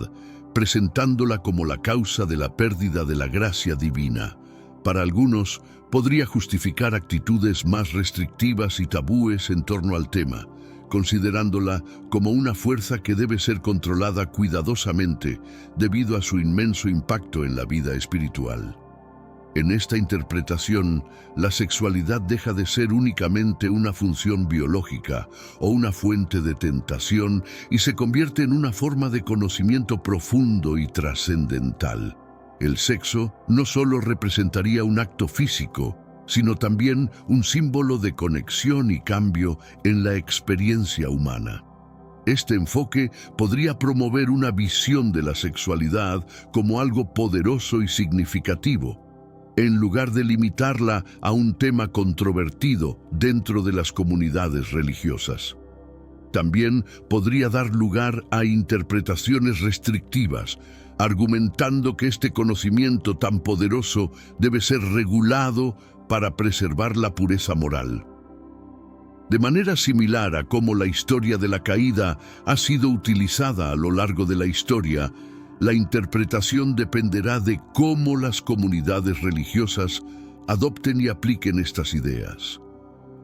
[SPEAKER 1] presentándola como la causa de la pérdida de la gracia divina. Para algunos, podría justificar actitudes más restrictivas y tabúes en torno al tema, considerándola como una fuerza que debe ser controlada cuidadosamente debido a su inmenso impacto en la vida espiritual. En esta interpretación, la sexualidad deja de ser únicamente una función biológica o una fuente de tentación y se convierte en una forma de conocimiento profundo y trascendental. El sexo no solo representaría un acto físico, sino también un símbolo de conexión y cambio en la experiencia humana. Este enfoque podría promover una visión de la sexualidad como algo poderoso y significativo, en lugar de limitarla a un tema controvertido dentro de las comunidades religiosas. También podría dar lugar a interpretaciones restrictivas, argumentando que este conocimiento tan poderoso debe ser regulado para preservar la pureza moral. De manera similar a cómo la historia de la caída ha sido utilizada a lo largo de la historia, la interpretación dependerá de cómo las comunidades religiosas adopten y apliquen estas ideas.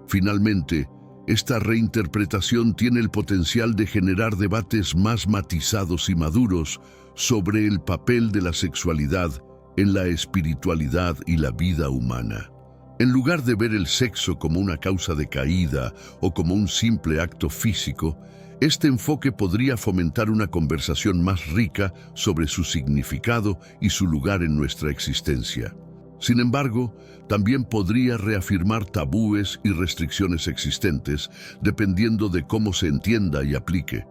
[SPEAKER 1] Finalmente, esta reinterpretación tiene el potencial de generar debates más matizados y maduros sobre el papel de la sexualidad en la espiritualidad y la vida humana. En lugar de ver el sexo como una causa de caída o como un simple acto físico, este enfoque podría fomentar una conversación más rica sobre su significado y su lugar en nuestra existencia. Sin embargo, también podría reafirmar tabúes y restricciones existentes, dependiendo de cómo se entienda y aplique.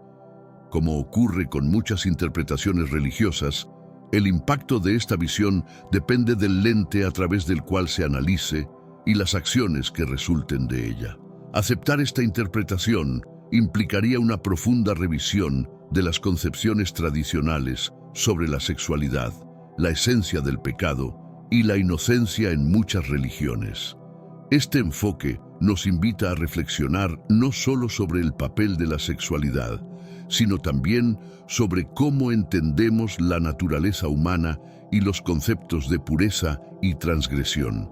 [SPEAKER 1] Como ocurre con muchas interpretaciones religiosas, el impacto de esta visión depende del lente a través del cual se analice y las acciones que resulten de ella. Aceptar esta interpretación implicaría una profunda revisión de las concepciones tradicionales sobre la sexualidad, la esencia del pecado y la inocencia en muchas religiones. Este enfoque nos invita a reflexionar no solo sobre el papel de la sexualidad, sino también sobre cómo entendemos la naturaleza humana y los conceptos de pureza y transgresión.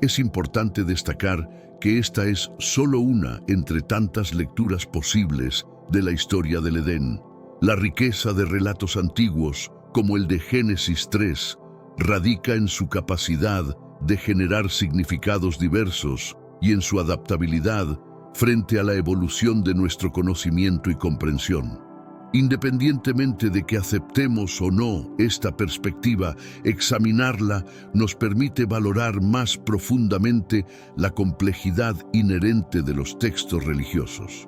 [SPEAKER 1] Es importante destacar que esta es solo una entre tantas lecturas posibles de la historia del Edén. La riqueza de relatos antiguos, como el de Génesis 3, radica en su capacidad de generar significados diversos y en su adaptabilidad frente a la evolución de nuestro conocimiento y comprensión. Independientemente de que aceptemos o no esta perspectiva, examinarla nos permite valorar más profundamente la complejidad inherente de los textos religiosos.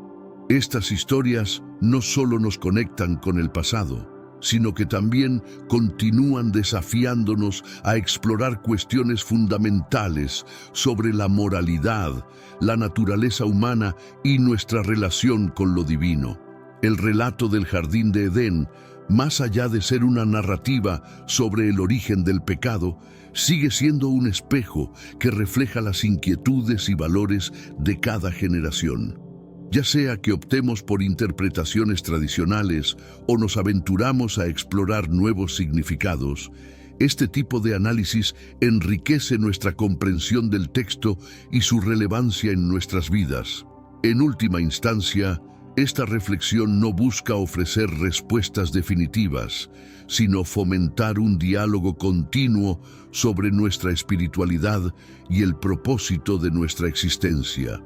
[SPEAKER 1] Estas historias no solo nos conectan con el pasado, sino que también continúan desafiándonos a explorar cuestiones fundamentales sobre la moralidad, la naturaleza humana y nuestra relación con lo divino. El relato del Jardín de Edén, más allá de ser una narrativa sobre el origen del pecado, sigue siendo un espejo que refleja las inquietudes y valores de cada generación. Ya sea que optemos por interpretaciones tradicionales o nos aventuramos a explorar nuevos significados, este tipo de análisis enriquece nuestra comprensión del texto y su relevancia en nuestras vidas. En última instancia, esta reflexión no busca ofrecer respuestas definitivas, sino fomentar un diálogo continuo sobre nuestra espiritualidad y el propósito de nuestra existencia.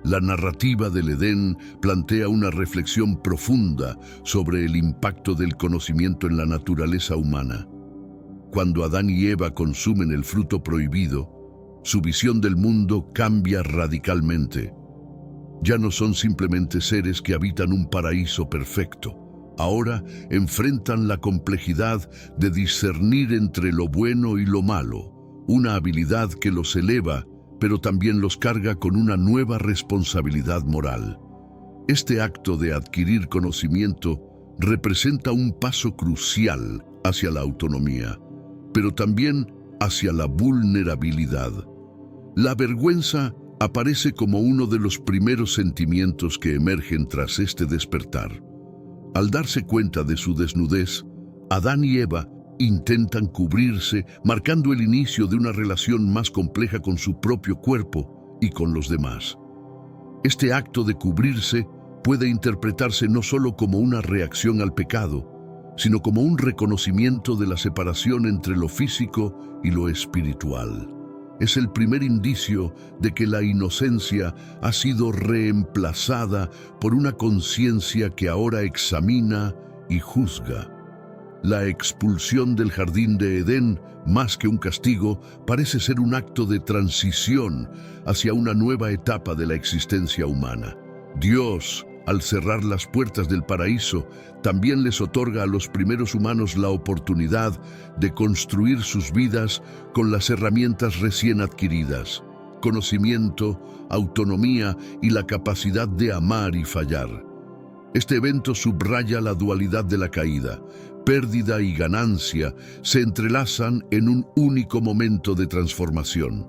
[SPEAKER 1] La narrativa del Edén plantea una reflexión profunda sobre el impacto del conocimiento en la naturaleza humana. Cuando Adán y Eva consumen el fruto prohibido, su visión del mundo cambia radicalmente. Ya no son simplemente seres que habitan un paraíso perfecto. Ahora enfrentan la complejidad de discernir entre lo bueno y lo malo, una habilidad que los eleva, pero también los carga con una nueva responsabilidad moral. Este acto de adquirir conocimiento representa un paso crucial hacia la autonomía, pero también hacia la vulnerabilidad. La vergüenza aparece como uno de los primeros sentimientos que emergen tras este despertar. Al darse cuenta de su desnudez, Adán y Eva intentan cubrirse, marcando el inicio de una relación más compleja con su propio cuerpo y con los demás. Este acto de cubrirse puede interpretarse no solo como una reacción al pecado, sino como un reconocimiento de la separación entre lo físico y lo espiritual. Es el primer indicio de que la inocencia ha sido reemplazada por una conciencia que ahora examina y juzga. La expulsión del jardín de Edén, más que un castigo, parece ser un acto de transición hacia una nueva etapa de la existencia humana. Dios, al cerrar las puertas del paraíso, también les otorga a los primeros humanos la oportunidad de construir sus vidas con las herramientas recién adquiridas: conocimiento, autonomía y la capacidad de amar y fallar. Este evento subraya la dualidad de la caída. Pérdida y ganancia se entrelazan en un único momento de transformación.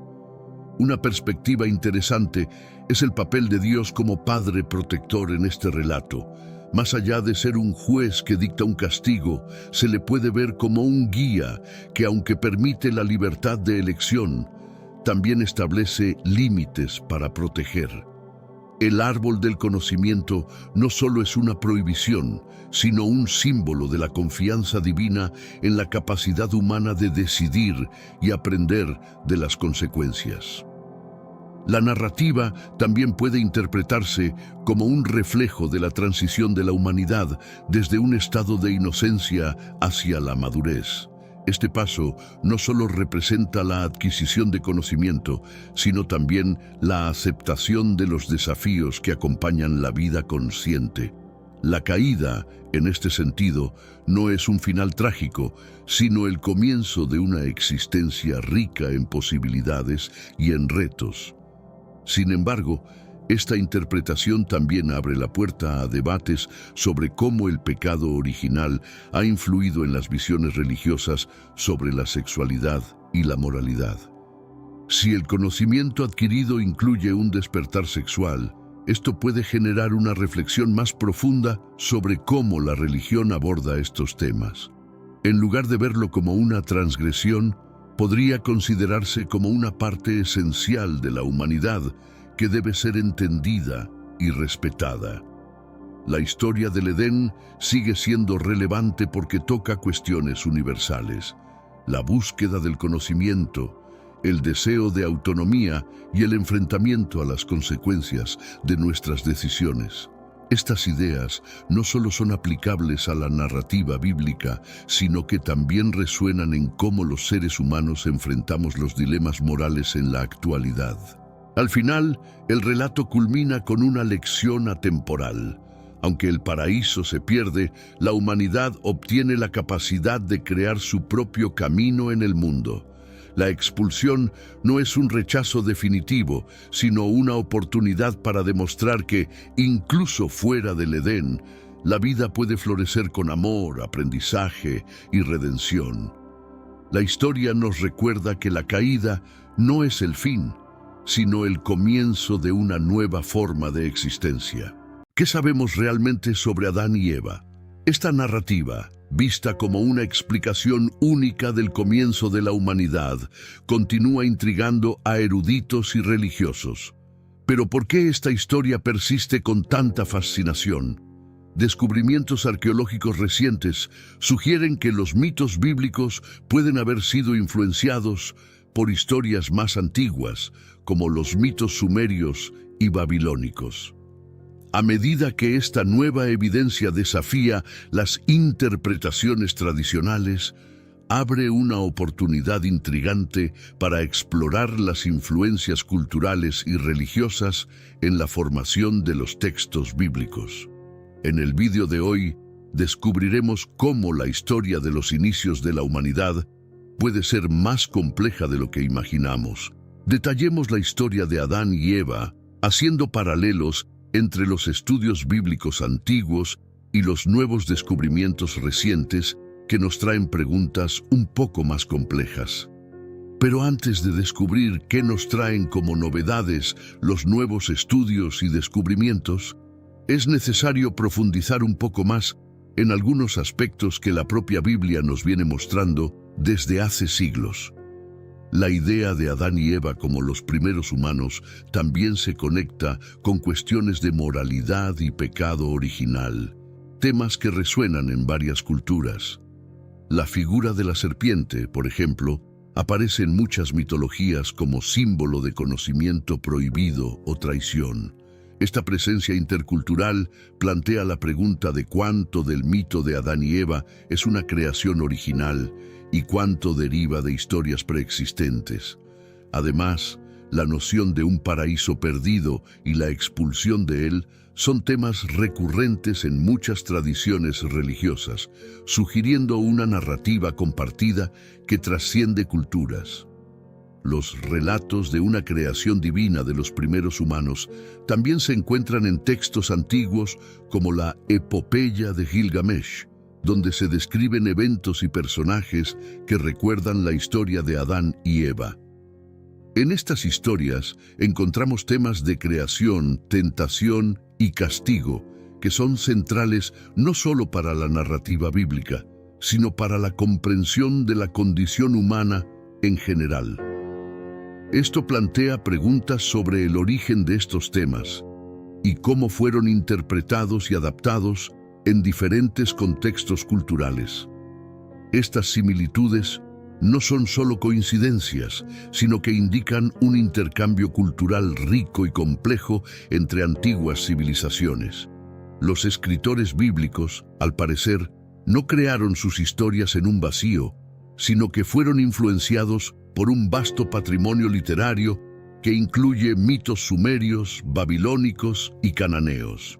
[SPEAKER 1] Una perspectiva interesante es el papel de Dios como Padre protector en este relato. Más allá de ser un juez que dicta un castigo, se le puede ver como un guía que, aunque permite la libertad de elección, también establece límites para proteger. El árbol del conocimiento no solo es una prohibición, sino un símbolo de la confianza divina en la capacidad humana de decidir y aprender de las consecuencias. La narrativa también puede interpretarse como un reflejo de la transición de la humanidad desde un estado de inocencia hacia la madurez. Este paso no solo representa la adquisición de conocimiento, sino también la aceptación de los desafíos que acompañan la vida consciente. La caída, en este sentido, no es un final trágico, sino el comienzo de una existencia rica en posibilidades y en retos. Sin embargo, esta interpretación también abre la puerta a debates sobre cómo el pecado original ha influido en las visiones religiosas sobre la sexualidad y la moralidad. Si el conocimiento adquirido incluye un despertar sexual, esto puede generar una reflexión más profunda sobre cómo la religión aborda estos temas. En lugar de verlo como una transgresión, podría considerarse como una parte esencial de la humanidad que debe ser entendida y respetada. La historia del Edén sigue siendo relevante porque toca cuestiones universales: la búsqueda del conocimiento, el deseo de autonomía y el enfrentamiento a las consecuencias de nuestras decisiones. Estas ideas no solo son aplicables a la narrativa bíblica, sino que también resuenan en cómo los seres humanos enfrentamos los dilemas morales en la actualidad. Al final, el relato culmina con una lección atemporal. Aunque el paraíso se pierde, la humanidad obtiene la capacidad de crear su propio camino en el mundo. La expulsión no es un rechazo definitivo, sino una oportunidad para demostrar que, incluso fuera del Edén, la vida puede florecer con amor, aprendizaje y redención. La historia nos recuerda que la caída no es el fin, sino el comienzo de una nueva forma de existencia. ¿Qué sabemos realmente sobre Adán y Eva? Esta narrativa, vista como una explicación única del comienzo de la humanidad, continúa intrigando a eruditos y religiosos. Pero ¿por qué esta historia persiste con tanta fascinación? Descubrimientos arqueológicos recientes sugieren que los mitos bíblicos pueden haber sido influenciados por historias más antiguas, como los mitos sumerios y babilónicos. A medida que esta nueva evidencia desafía las interpretaciones tradicionales, abre una oportunidad intrigante para explorar las influencias culturales y religiosas en la formación de los textos bíblicos. En el vídeo de hoy, descubriremos cómo la historia de los inicios de la humanidad puede ser más compleja de lo que imaginamos. Detallemos la historia de Adán y Eva, haciendo paralelos entre los estudios bíblicos antiguos y los nuevos descubrimientos recientes que nos traen preguntas un poco más complejas. Pero antes de descubrir qué nos traen como novedades los nuevos estudios y descubrimientos, es necesario profundizar un poco más en algunos aspectos que la propia Biblia nos viene mostrando desde hace siglos. La idea de Adán y Eva como los primeros humanos también se conecta con cuestiones de moralidad y pecado original, temas que resuenan en varias culturas. La figura de la serpiente, por ejemplo, aparece en muchas mitologías como símbolo de conocimiento prohibido o traición. Esta presencia intercultural plantea la pregunta de cuánto del mito de Adán y Eva es una creación original y cuánto deriva de historias preexistentes. Además, la noción de un paraíso perdido y la expulsión de él son temas recurrentes en muchas tradiciones religiosas, sugiriendo una narrativa compartida que trasciende culturas. Los relatos de una creación divina de los primeros humanos también se encuentran en textos antiguos como la Epopeya de Gilgamesh, donde se describen eventos y personajes que recuerdan la historia de Adán y Eva. En estas historias encontramos temas de creación, tentación y castigo que son centrales no solo para la narrativa bíblica, sino para la comprensión de la condición humana en general. Esto plantea preguntas sobre el origen de estos temas y cómo fueron interpretados y adaptados en diferentes contextos culturales. Estas similitudes no son solo coincidencias, sino que indican un intercambio cultural rico y complejo entre antiguas civilizaciones. Los escritores bíblicos, al parecer, no crearon sus historias en un vacío, sino que fueron influenciados por un vasto patrimonio literario que incluye mitos sumerios, babilónicos y cananeos.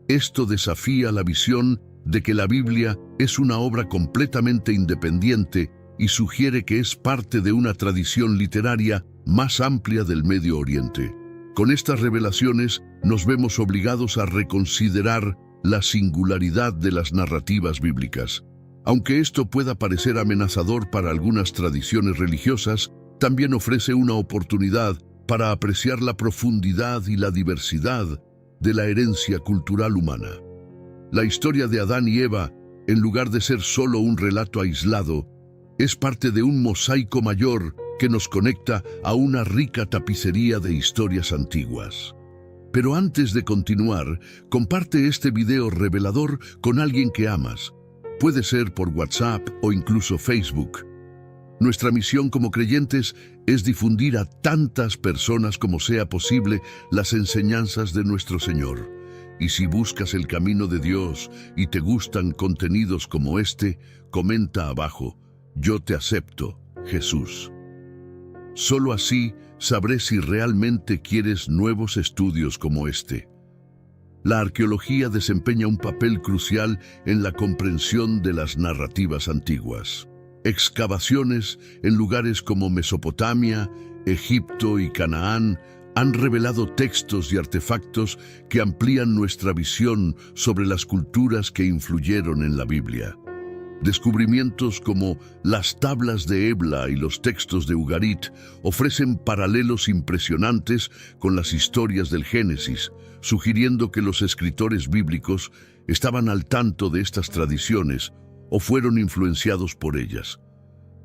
[SPEAKER 1] Esto desafía la visión de que la Biblia es una obra completamente independiente y sugiere que es parte de una tradición literaria más amplia del Medio Oriente. Con estas revelaciones nos vemos obligados a reconsiderar la singularidad de las narrativas bíblicas. Aunque esto pueda parecer amenazador para algunas tradiciones religiosas, también ofrece una oportunidad para apreciar la profundidad y la diversidad de la herencia cultural humana. La historia de Adán y Eva, en lugar de ser solo un relato aislado, es parte de un mosaico mayor que nos conecta a una rica tapicería de historias antiguas. Pero antes de continuar, comparte este video revelador con alguien que amas. Puede ser por WhatsApp o incluso Facebook. Nuestra misión como creyentes es difundir a tantas personas como sea posible las enseñanzas de nuestro Señor. Y si buscas el camino de Dios y te gustan contenidos como este, comenta abajo: "Yo te acepto, Jesús". Solo así sabré si realmente quieres nuevos estudios como este. La arqueología desempeña un papel crucial en la comprensión de las narrativas antiguas. Excavaciones en lugares como Mesopotamia, Egipto y Canaán han revelado textos y artefactos que amplían nuestra visión sobre las culturas que influyeron en la Biblia. Descubrimientos como las tablas de Ebla y los textos de Ugarit ofrecen paralelos impresionantes con las historias del Génesis, sugiriendo que los escritores bíblicos estaban al tanto de estas tradiciones o fueron influenciados por ellas.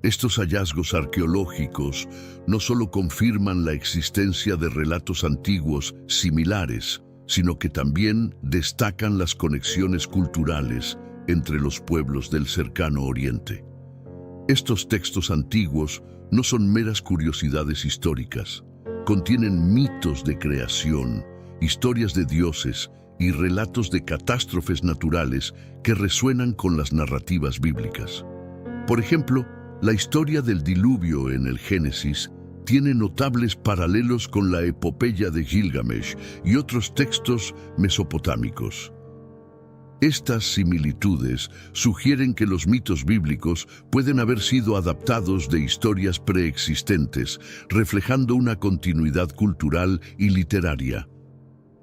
[SPEAKER 1] Estos hallazgos arqueológicos no solo confirman la existencia de relatos antiguos similares, sino que también destacan las conexiones culturales entre los pueblos del cercano Oriente. Estos textos antiguos no son meras curiosidades históricas. Contienen mitos de creación, historias de dioses y relatos de catástrofes naturales que resuenan con las narrativas bíblicas. Por ejemplo, la historia del diluvio en el Génesis tiene notables paralelos con la epopeya de Gilgamesh y otros textos mesopotámicos. Estas similitudes sugieren que los mitos bíblicos pueden haber sido adaptados de historias preexistentes, reflejando una continuidad cultural y literaria.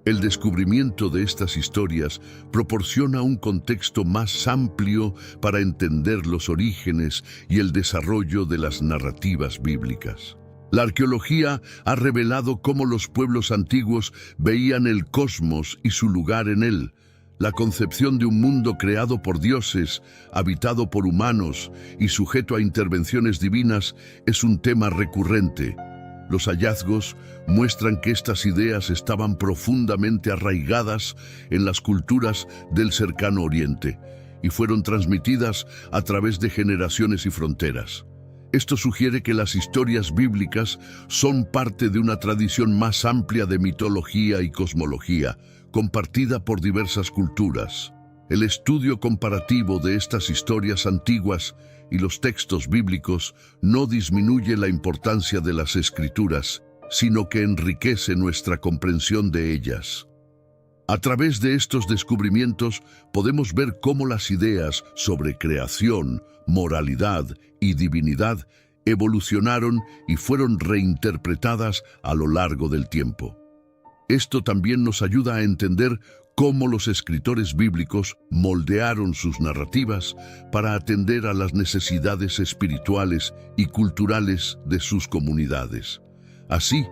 [SPEAKER 1] El descubrimiento de estas historias proporciona un contexto más amplio para entender los orígenes y el desarrollo de las narrativas bíblicas. La arqueología ha revelado cómo los pueblos antiguos veían el cosmos y su lugar en él. La concepción de un mundo creado por dioses, habitado por humanos y sujeto a intervenciones divinas es un tema recurrente. Los hallazgos muestran que estas ideas estaban profundamente arraigadas en las culturas del cercano Oriente y fueron transmitidas a través de generaciones y fronteras. Esto sugiere que las historias bíblicas son parte de una tradición más amplia de mitología y cosmología, compartida por diversas culturas. El estudio comparativo de estas historias antiguas y los textos bíblicos no disminuye la importancia de las Escrituras, sino que enriquece nuestra comprensión de ellas. A través de estos descubrimientos podemos ver cómo las ideas sobre creación, moralidad y divinidad evolucionaron y fueron reinterpretadas a lo largo del tiempo. Esto también nos ayuda a entender cómo los escritores bíblicos moldearon sus narrativas para atender a las necesidades espirituales y culturales de sus comunidades. Así,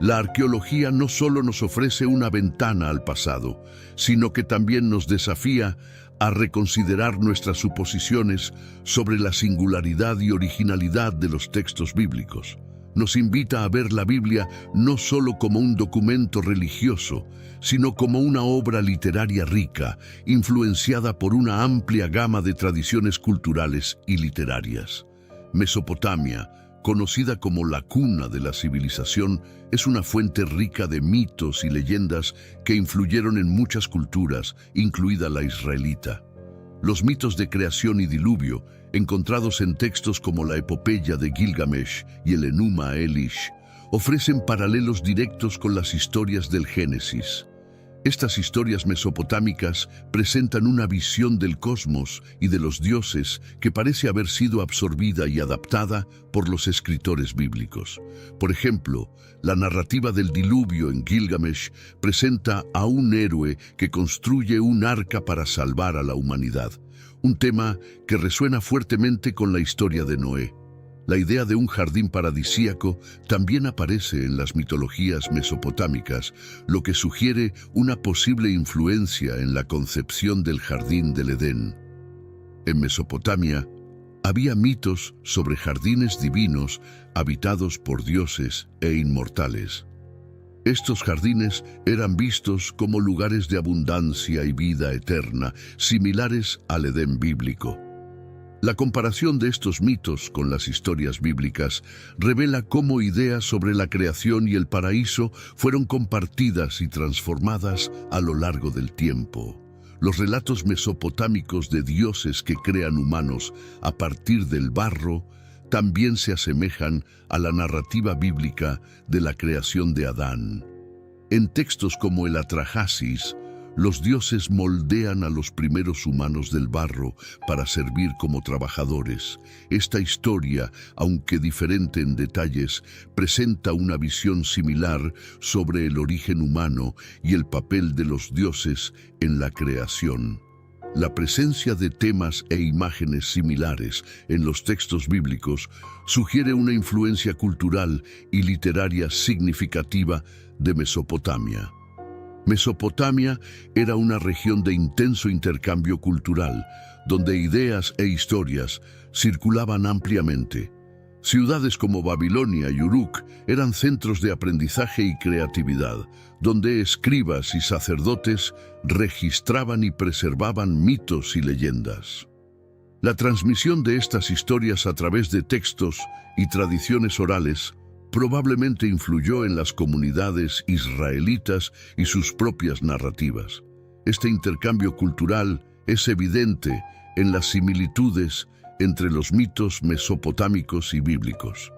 [SPEAKER 1] la arqueología no solo nos ofrece una ventana al pasado, sino que también nos desafía a reconsiderar nuestras suposiciones sobre la singularidad y originalidad de los textos bíblicos. Nos invita a ver la Biblia no solo como un documento religioso, sino como una obra literaria rica, influenciada por una amplia gama de tradiciones culturales y literarias. Mesopotamia, conocida como la cuna de la civilización, es una fuente rica de mitos y leyendas que influyeron en muchas culturas, incluida la israelita. Los mitos de creación y diluvio, encontrados en textos como la epopeya de Gilgamesh y el Enuma Elish, ofrecen paralelos directos con las historias del Génesis. Estas historias mesopotámicas presentan una visión del cosmos y de los dioses que parece haber sido absorbida y adaptada por los escritores bíblicos. Por ejemplo, la narrativa del diluvio en Gilgamesh presenta a un héroe que construye un arca para salvar a la humanidad, un tema que resuena fuertemente con la historia de Noé. La idea de un jardín paradisíaco también aparece en las mitologías mesopotámicas, lo que sugiere una posible influencia en la concepción del jardín del Edén. En Mesopotamia había mitos sobre jardines divinos habitados por dioses e inmortales. Estos jardines eran vistos como lugares de abundancia y vida eterna, similares al Edén bíblico. La comparación de estos mitos con las historias bíblicas revela cómo ideas sobre la creación y el paraíso fueron compartidas y transformadas a lo largo del tiempo. Los relatos mesopotámicos de dioses que crean humanos a partir del barro también se asemejan a la narrativa bíblica de la creación de Adán. En textos como el Atrahasis, los dioses moldean a los primeros humanos del barro para servir como trabajadores. Esta historia, aunque diferente en detalles, presenta una visión similar sobre el origen humano y el papel de los dioses en la creación. La presencia de temas e imágenes similares en los textos bíblicos sugiere una influencia cultural y literaria significativa de Mesopotamia. Mesopotamia era una región de intenso intercambio cultural, donde ideas e historias circulaban ampliamente. Ciudades como Babilonia y Uruk eran centros de aprendizaje y creatividad, donde escribas y sacerdotes registraban y preservaban mitos y leyendas. La transmisión de estas historias a través de textos y tradiciones orales probablemente influyó en las comunidades israelitas y sus propias narrativas. Este intercambio cultural es evidente en las similitudes entre los mitos mesopotámicos y bíblicos.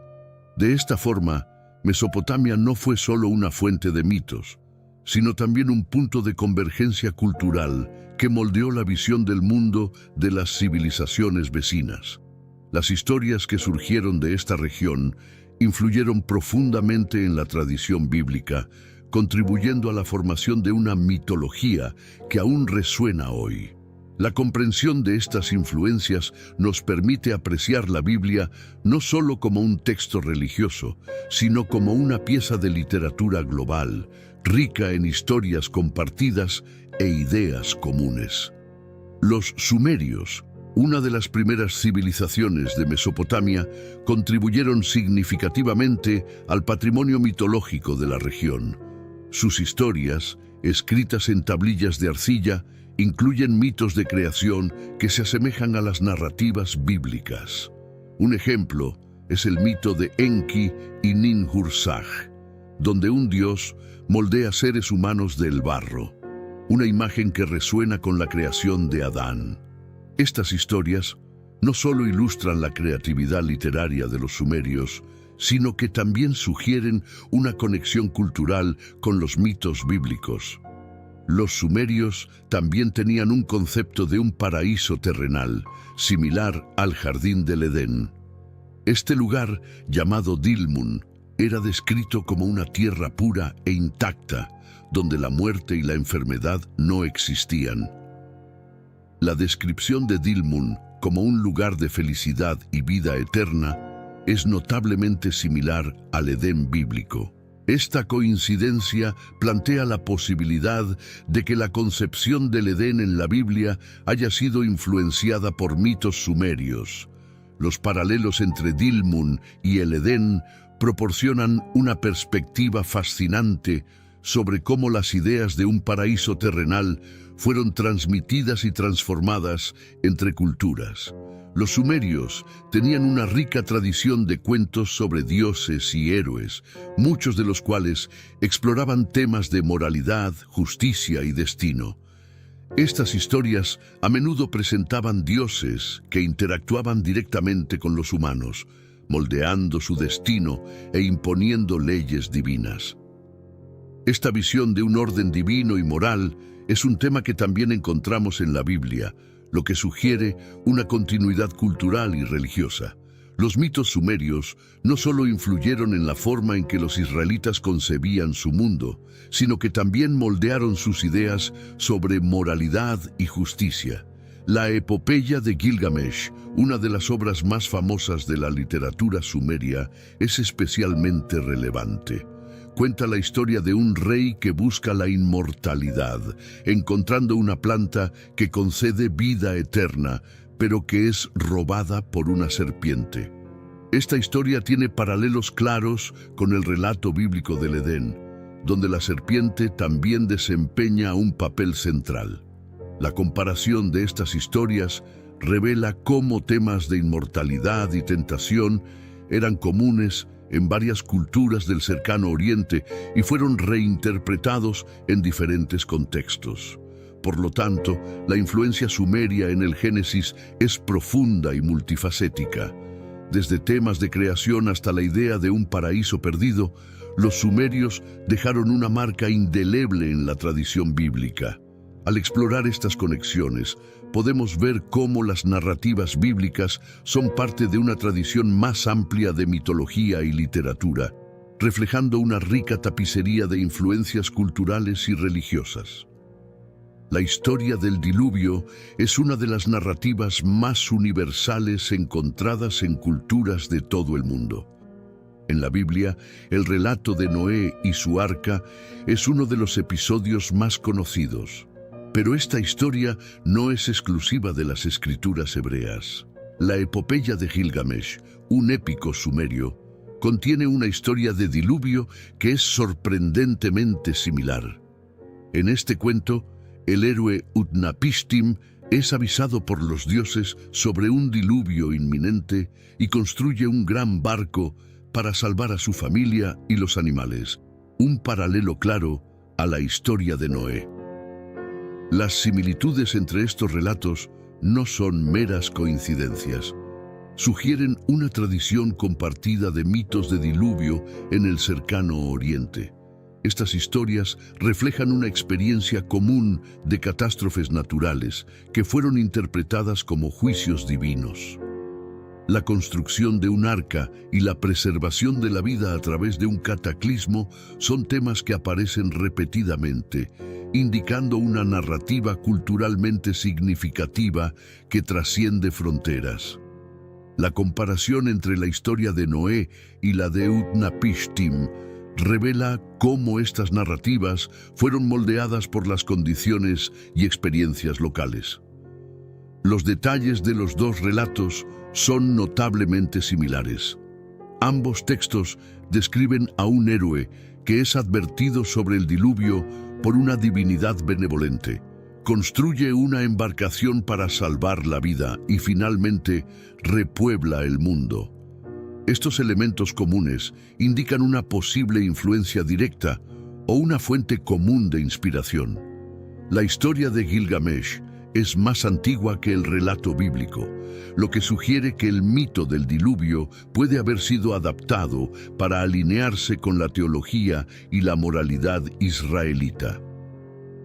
[SPEAKER 1] De esta forma, Mesopotamia no fue solo una fuente de mitos, sino también un punto de convergencia cultural que moldeó la visión del mundo de las civilizaciones vecinas. Las historias que surgieron de esta región influyeron profundamente en la tradición bíblica, contribuyendo a la formación de una mitología que aún resuena hoy. La comprensión de estas influencias nos permite apreciar la Biblia no solo como un texto religioso, sino como una pieza de literatura global, rica en historias compartidas e ideas comunes. Los sumerios, una de las primeras civilizaciones de Mesopotamia, contribuyeron significativamente al patrimonio mitológico de la región. Sus historias, escritas en tablillas de arcilla, incluyen mitos de creación que se asemejan a las narrativas bíblicas. Un ejemplo es el mito de Enki y Ninhursag, donde un dios moldea seres humanos del barro, una imagen que resuena con la creación de Adán. Estas historias no solo ilustran la creatividad literaria de los sumerios, sino que también sugieren una conexión cultural con los mitos bíblicos. Los sumerios también tenían un concepto de un paraíso terrenal, similar al jardín del Edén. Este lugar, llamado Dilmun, era descrito como una tierra pura e intacta, donde la muerte y la enfermedad no existían. La descripción de Dilmun como un lugar de felicidad y vida eterna es notablemente similar al Edén bíblico. Esta coincidencia plantea la posibilidad de que la concepción del Edén en la Biblia haya sido influenciada por mitos sumerios. Los paralelos entre Dilmun y el Edén proporcionan una perspectiva fascinante sobre cómo las ideas de un paraíso terrenal fueron transmitidas y transformadas entre culturas. Los sumerios tenían una rica tradición de cuentos sobre dioses y héroes, muchos de los cuales exploraban temas de moralidad, justicia y destino. Estas historias a menudo presentaban dioses que interactuaban directamente con los humanos, moldeando su destino e imponiendo leyes divinas. Esta visión de un orden divino y moral es un tema que también encontramos en la Biblia, lo que sugiere una continuidad cultural y religiosa. Los mitos sumerios no solo influyeron en la forma en que los israelitas concebían su mundo, sino que también moldearon sus ideas sobre moralidad y justicia. La epopeya de Gilgamesh, una de las obras más famosas de la literatura sumeria, es especialmente relevante. Cuenta la historia de un rey que busca la inmortalidad, encontrando una planta que concede vida eterna, pero que es robada por una serpiente. Esta historia tiene paralelos claros con el relato bíblico del Edén, donde la serpiente también desempeña un papel central. La comparación de estas historias revela cómo temas de inmortalidad y tentación eran comunes en varias culturas del cercano Oriente y fueron reinterpretados en diferentes contextos. Por lo tanto, la influencia sumeria en el Génesis es profunda y multifacética. Desde temas de creación hasta la idea de un paraíso perdido, los sumerios dejaron una marca indeleble en la tradición bíblica. Al explorar estas conexiones, podemos ver cómo las narrativas bíblicas son parte de una tradición más amplia de mitología y literatura, reflejando una rica tapicería de influencias culturales y religiosas. La historia del diluvio es una de las narrativas más universales encontradas en culturas de todo el mundo. En la Biblia, el relato de Noé y su arca es uno de los episodios más conocidos. Pero esta historia no es exclusiva de las escrituras hebreas. La epopeya de Gilgamesh, un épico sumerio, contiene una historia de diluvio que es sorprendentemente similar. En este cuento, el héroe Utnapishtim es avisado por los dioses sobre un diluvio inminente y construye un gran barco para salvar a su familia y los animales, un paralelo claro a la historia de Noé. Las similitudes entre estos relatos no son meras coincidencias. Sugieren una tradición compartida de mitos de diluvio en el cercano Oriente. Estas historias reflejan una experiencia común de catástrofes naturales que fueron interpretadas como juicios divinos. La construcción de un arca y la preservación de la vida a través de un cataclismo son temas que aparecen repetidamente, indicando una narrativa culturalmente significativa que trasciende fronteras. La comparación entre la historia de Noé y la de Utnapishtim revela cómo estas narrativas fueron moldeadas por las condiciones y experiencias locales. Los detalles de los dos relatos son notablemente similares. Ambos textos describen a un héroe que es advertido sobre el diluvio por una divinidad benevolente. Construye una embarcación para salvar la vida y finalmente repuebla el mundo. Estos elementos comunes indican una posible influencia directa o una fuente común de inspiración. La historia de Gilgamesh es más antigua que el relato bíblico, lo que sugiere que el mito del diluvio puede haber sido adaptado para alinearse con la teología y la moralidad israelita.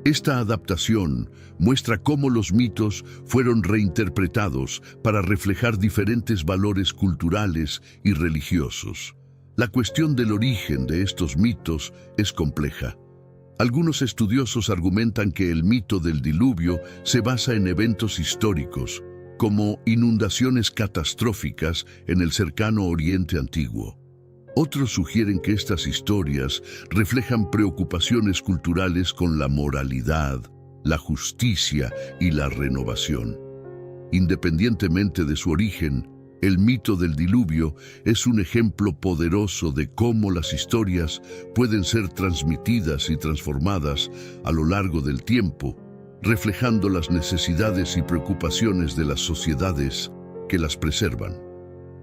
[SPEAKER 1] Esta adaptación muestra cómo los mitos fueron reinterpretados para reflejar diferentes valores culturales y religiosos. La cuestión del origen de estos mitos es compleja. Algunos estudiosos argumentan que el mito del diluvio se basa en eventos históricos, como inundaciones catastróficas en el cercano Oriente Antiguo. Otros sugieren que estas historias reflejan preocupaciones culturales con la moralidad, la justicia y la renovación. Independientemente de su origen, el mito del diluvio es un ejemplo poderoso de cómo las historias pueden ser transmitidas y transformadas a lo largo del tiempo, reflejando las necesidades y preocupaciones de las sociedades que las preservan.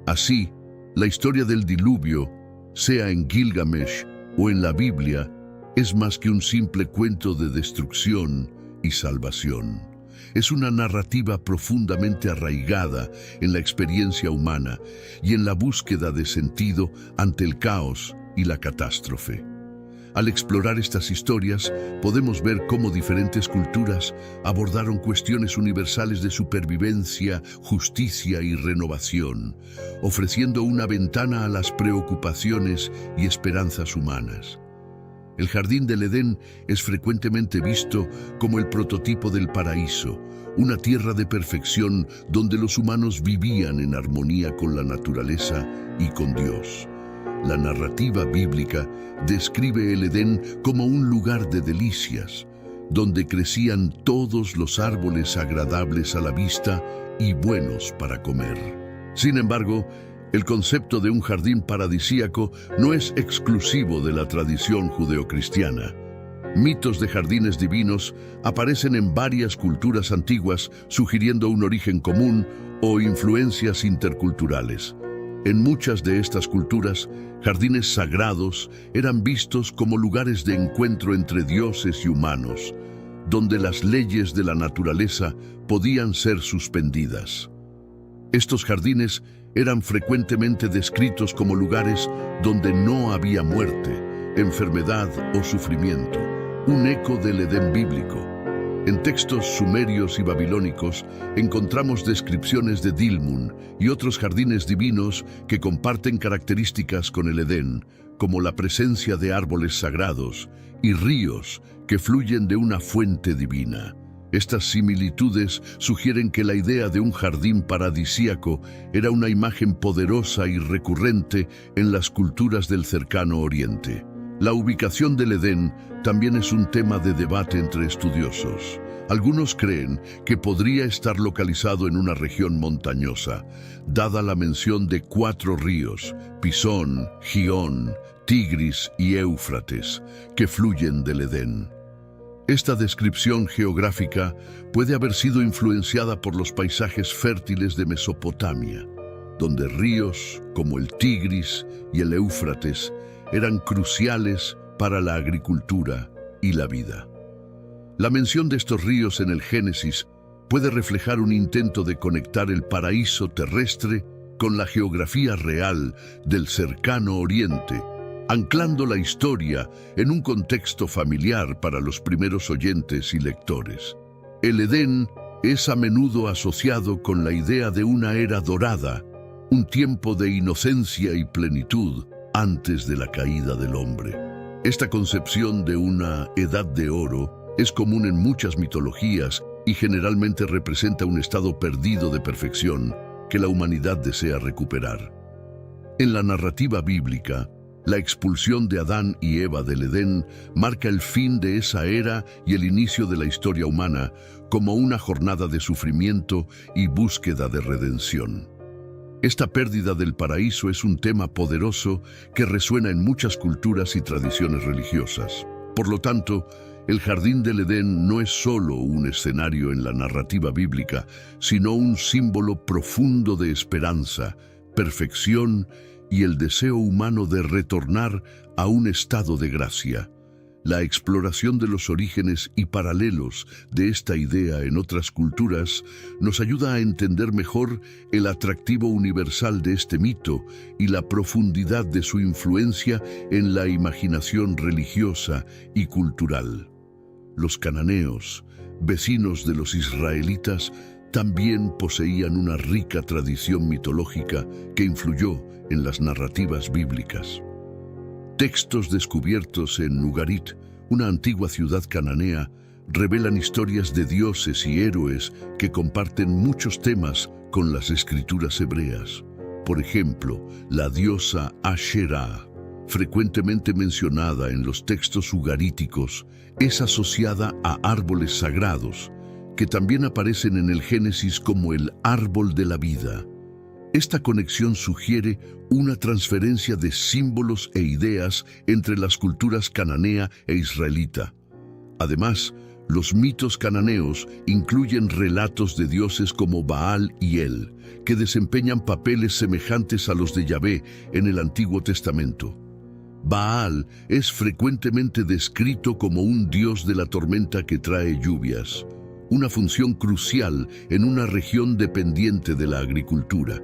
[SPEAKER 1] Así, la historia del diluvio, sea en Gilgamesh o en la Biblia, es más que un simple cuento de destrucción y salvación. Es una narrativa profundamente arraigada en la experiencia humana y en la búsqueda de sentido ante el caos y la catástrofe. Al explorar estas historias, podemos ver cómo diferentes culturas abordaron cuestiones universales de supervivencia, justicia y renovación, ofreciendo una ventana a las preocupaciones y esperanzas humanas. El jardín del Edén es frecuentemente visto como el prototipo del paraíso, una tierra de perfección donde los humanos vivían en armonía con la naturaleza y con Dios. La narrativa bíblica describe el Edén como un lugar de delicias, donde crecían todos los árboles agradables a la vista y buenos para comer. Sin embargo, el concepto de un jardín paradisíaco no es exclusivo de la tradición judeocristiana. Mitos de jardines divinos aparecen en varias culturas antiguas, sugiriendo un origen común o influencias interculturales. En muchas de estas culturas, jardines sagrados eran vistos como lugares de encuentro entre dioses y humanos, donde las leyes de la naturaleza podían ser suspendidas. Estos jardines eran frecuentemente descritos como lugares donde no había muerte, enfermedad o sufrimiento, un eco del Edén bíblico. En textos sumerios y babilónicos encontramos descripciones de Dilmun y otros jardines divinos que comparten características con el Edén, como la presencia de árboles sagrados y ríos que fluyen de una fuente divina. Estas similitudes sugieren que la idea de un jardín paradisíaco era una imagen poderosa y recurrente en las culturas del cercano Oriente. La ubicación del Edén también es un tema de debate entre estudiosos. Algunos creen que podría estar localizado en una región montañosa, dada la mención de 4 ríos, Pisón, Gihón, Tigris y Éufrates, que fluyen del Edén. Esta descripción geográfica puede haber sido influenciada por los paisajes fértiles de Mesopotamia, donde ríos como el Tigris y el Éufrates eran cruciales para la agricultura y la vida. La mención de estos ríos en el Génesis puede reflejar un intento de conectar el paraíso terrestre con la geografía real del cercano Oriente, anclando la historia en un contexto familiar para los primeros oyentes y lectores. El Edén es a menudo asociado con la idea de una era dorada, un tiempo de inocencia y plenitud antes de la caída del hombre. Esta concepción de una edad de oro es común en muchas mitologías y generalmente representa un estado perdido de perfección que la humanidad desea recuperar. En la narrativa bíblica, la expulsión de Adán y Eva del Edén marca el fin de esa era y el inicio de la historia humana como una jornada de sufrimiento y búsqueda de redención. Esta pérdida del paraíso es un tema poderoso que resuena en muchas culturas y tradiciones religiosas. Por lo tanto, el Jardín del Edén no es solo un escenario en la narrativa bíblica, sino un símbolo profundo de esperanza, perfección y el deseo humano de retornar a un estado de gracia. La exploración de los orígenes y paralelos de esta idea en otras culturas nos ayuda a entender mejor el atractivo universal de este mito y la profundidad de su influencia en la imaginación religiosa y cultural. Los cananeos, vecinos de los israelitas, también poseían una rica tradición mitológica que influyó en las narrativas bíblicas. Textos descubiertos en Ugarit, una antigua ciudad cananea, revelan historias de dioses y héroes que comparten muchos temas con las escrituras hebreas. Por ejemplo, la diosa Asherah, frecuentemente mencionada en los textos ugaríticos, es asociada a árboles sagrados, que también aparecen en el Génesis como el árbol de la vida. Esta conexión sugiere una transferencia de símbolos e ideas entre las culturas cananea e israelita. Además, los mitos cananeos incluyen relatos de dioses como Baal y El, que desempeñan papeles semejantes a los de Yahvé en el Antiguo Testamento. Baal es frecuentemente descrito como un dios de la tormenta que trae lluvias, una función crucial en una región dependiente de la agricultura.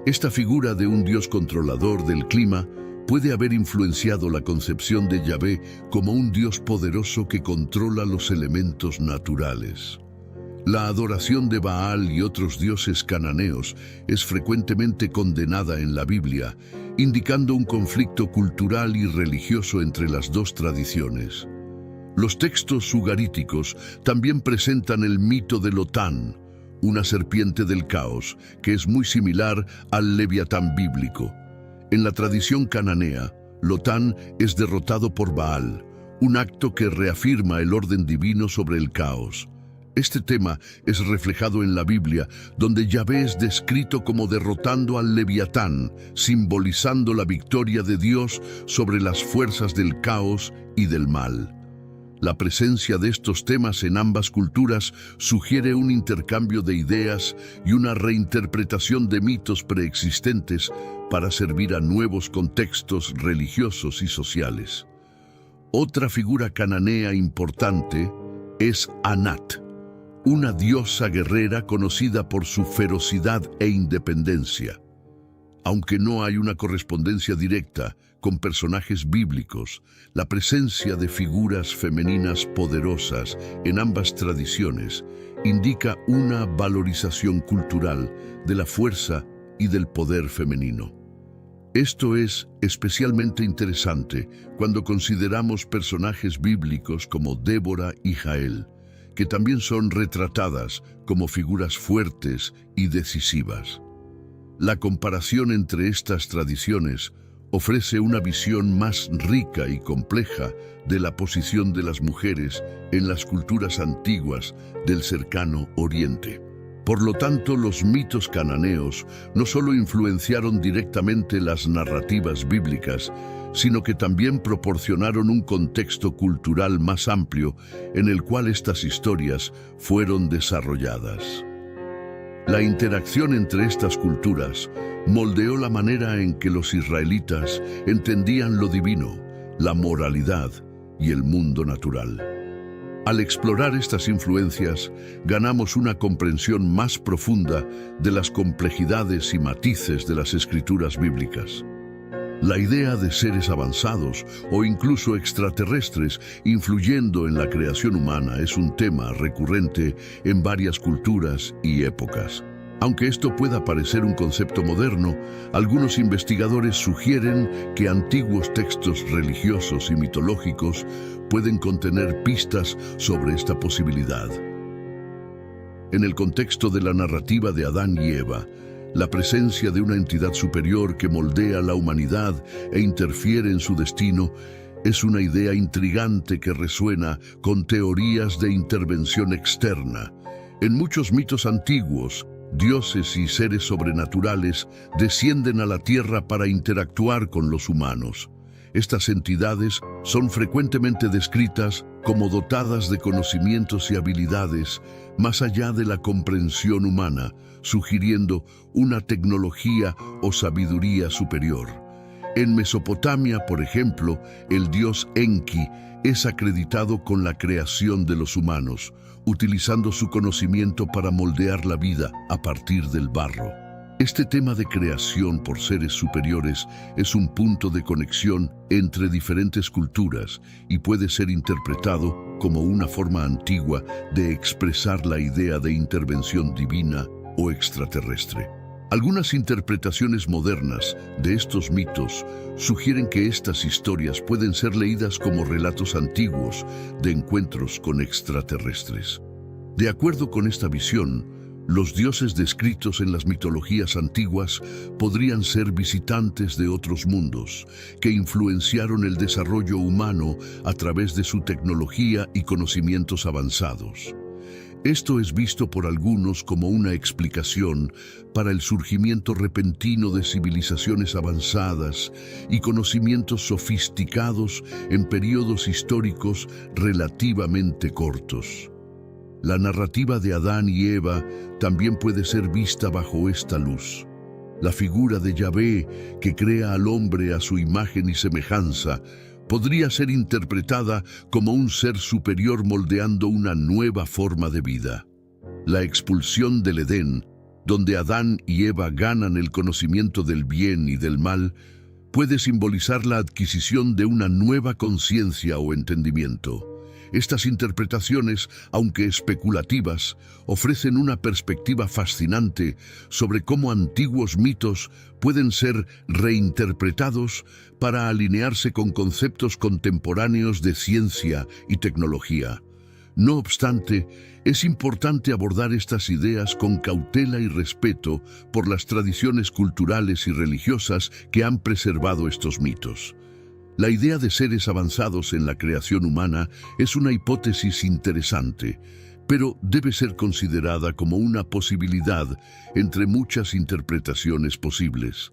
[SPEAKER 1] Esta figura de un dios controlador del clima puede haber influenciado la concepción de Yahvé como un dios poderoso que controla los elementos naturales. La adoración de Baal y otros dioses cananeos es frecuentemente condenada en la Biblia, indicando un conflicto cultural y religioso entre las dos tradiciones. Los textos ugaríticos también presentan el mito de Lotán, una serpiente del caos, que es muy similar al Leviatán bíblico. En la tradición cananea, Lotán es derrotado por Baal, un acto que reafirma el orden divino sobre el caos. Este tema es reflejado en la Biblia, donde Yahvé es descrito como derrotando al Leviatán, simbolizando la victoria de Dios sobre las fuerzas del caos y del mal. La presencia de estos temas en ambas culturas sugiere un intercambio de ideas y una reinterpretación de mitos preexistentes para servir a nuevos contextos religiosos y sociales. Otra figura cananea importante es Anat, una diosa guerrera conocida por su ferocidad e independencia. Aunque no hay una correspondencia directa con personajes bíblicos, la presencia de figuras femeninas poderosas en ambas tradiciones indica una valorización cultural de la fuerza y del poder femenino. Esto es especialmente interesante cuando consideramos personajes bíblicos como Débora y Jael, que también son retratadas como figuras fuertes y decisivas. La comparación entre estas tradiciones ofrece una visión más rica y compleja de la posición de las mujeres en las culturas antiguas del cercano Oriente. Por lo tanto, los mitos cananeos no solo influenciaron directamente las narrativas bíblicas, sino que también proporcionaron un contexto cultural más amplio en el cual estas historias fueron desarrolladas. La interacción entre estas culturas moldeó la manera en que los israelitas entendían lo divino, la moralidad y el mundo natural. Al explorar estas influencias, ganamos una comprensión más profunda de las complejidades y matices de las escrituras bíblicas. La idea de seres avanzados o incluso extraterrestres influyendo en la creación humana es un tema recurrente en varias culturas y épocas. Aunque esto pueda parecer un concepto moderno, algunos investigadores sugieren que antiguos textos religiosos y mitológicos pueden contener pistas sobre esta posibilidad. En el contexto de la narrativa de Adán y Eva, la presencia de una entidad superior que moldea la humanidad e interfiere en su destino es una idea intrigante que resuena con teorías de intervención externa. En muchos mitos antiguos, dioses y seres sobrenaturales descienden a la tierra para interactuar con los humanos. Estas entidades son frecuentemente descritas como dotadas de conocimientos y habilidades más allá de la comprensión humana, sugiriendo una tecnología o sabiduría superior. En Mesopotamia, por ejemplo, el dios Enki es acreditado con la creación de los humanos, utilizando su conocimiento para moldear la vida a partir del barro. Este tema de creación por seres superiores es un punto de conexión entre diferentes culturas y puede ser interpretado como una forma antigua de expresar la idea de intervención divina o extraterrestre. Algunas interpretaciones modernas de estos mitos sugieren que estas historias pueden ser leídas como relatos antiguos de encuentros con extraterrestres. De acuerdo con esta visión, los dioses descritos en las mitologías antiguas podrían ser visitantes de otros mundos, que influenciaron el desarrollo humano a través de su tecnología y conocimientos avanzados. Esto es visto por algunos como una explicación para el surgimiento repentino de civilizaciones avanzadas y conocimientos sofisticados en periodos históricos relativamente cortos. La narrativa de Adán y Eva también puede ser vista bajo esta luz. La figura de Yahvé, que crea al hombre a su imagen y semejanza, podría ser interpretada como un ser superior moldeando una nueva forma de vida. La expulsión del Edén, donde Adán y Eva ganan el conocimiento del bien y del mal, puede simbolizar la adquisición de una nueva conciencia o entendimiento. Estas interpretaciones, aunque especulativas, ofrecen una perspectiva fascinante sobre cómo antiguos mitos pueden ser reinterpretados para alinearse con conceptos contemporáneos de ciencia y tecnología. No obstante, es importante abordar estas ideas con cautela y respeto por las tradiciones culturales y religiosas que han preservado estos mitos. La idea de seres avanzados en la creación humana es una hipótesis interesante, pero debe ser considerada como una posibilidad entre muchas interpretaciones posibles.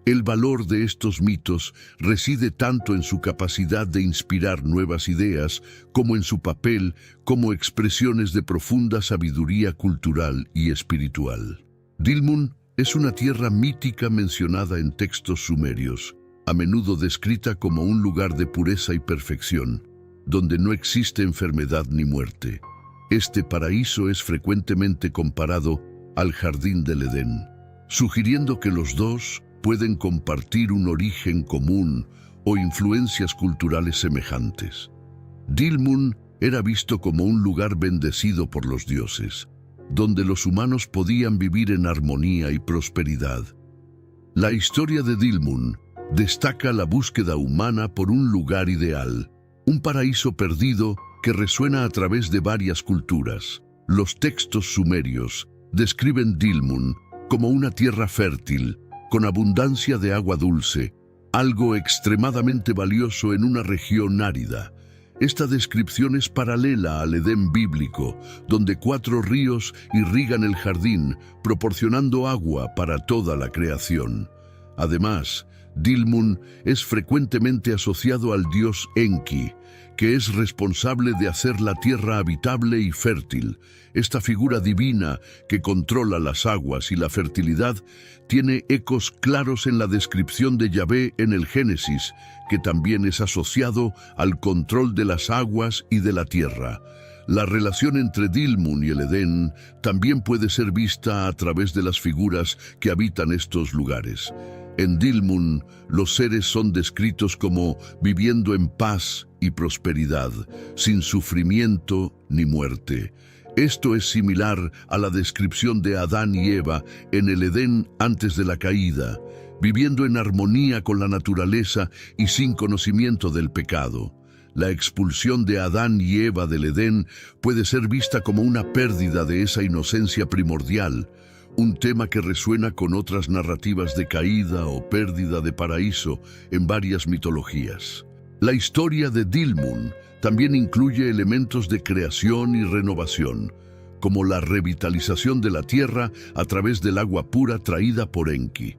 [SPEAKER 1] El valor de estos mitos reside tanto en su capacidad de inspirar nuevas ideas como en su papel como expresiones de profunda sabiduría cultural y espiritual. Dilmun es una tierra mítica mencionada en textos sumerios, a menudo descrita como un lugar de pureza y perfección, donde no existe enfermedad ni muerte. Este paraíso es frecuentemente comparado al jardín del Edén, sugiriendo que los dos pueden compartir un origen común o influencias culturales semejantes. Dilmun era visto como un lugar bendecido por los dioses, donde los humanos podían vivir en armonía y prosperidad. La historia de Dilmun destaca la búsqueda humana por un lugar ideal, un paraíso perdido que resuena a través de varias culturas. Los textos sumerios describen Dilmun como una tierra fértil, con abundancia de agua dulce, algo extremadamente valioso en una región árida. Esta descripción es paralela al Edén bíblico, donde 4 ríos irrigan el jardín, proporcionando agua para toda la creación. Además, Dilmun es frecuentemente asociado al dios Enki, que es responsable de hacer la tierra habitable y fértil. Esta figura divina que controla las aguas y la fertilidad tiene ecos claros en la descripción de Yahvé en el Génesis, que también es asociado al control de las aguas y de la tierra. La relación entre Dilmun y el Edén también puede ser vista a través de las figuras que habitan estos lugares. En Dilmun, los seres son descritos como viviendo en paz y prosperidad, sin sufrimiento ni muerte. Esto es similar a la descripción de Adán y Eva en el Edén antes de la caída, viviendo en armonía con la naturaleza y sin conocimiento del pecado. La expulsión de Adán y Eva del Edén puede ser vista como una pérdida de esa inocencia primordial, un tema que resuena con otras narrativas de caída o pérdida de paraíso en varias mitologías. La historia de Dilmun también incluye elementos de creación y renovación, como la revitalización de la tierra a través del agua pura traída por Enki.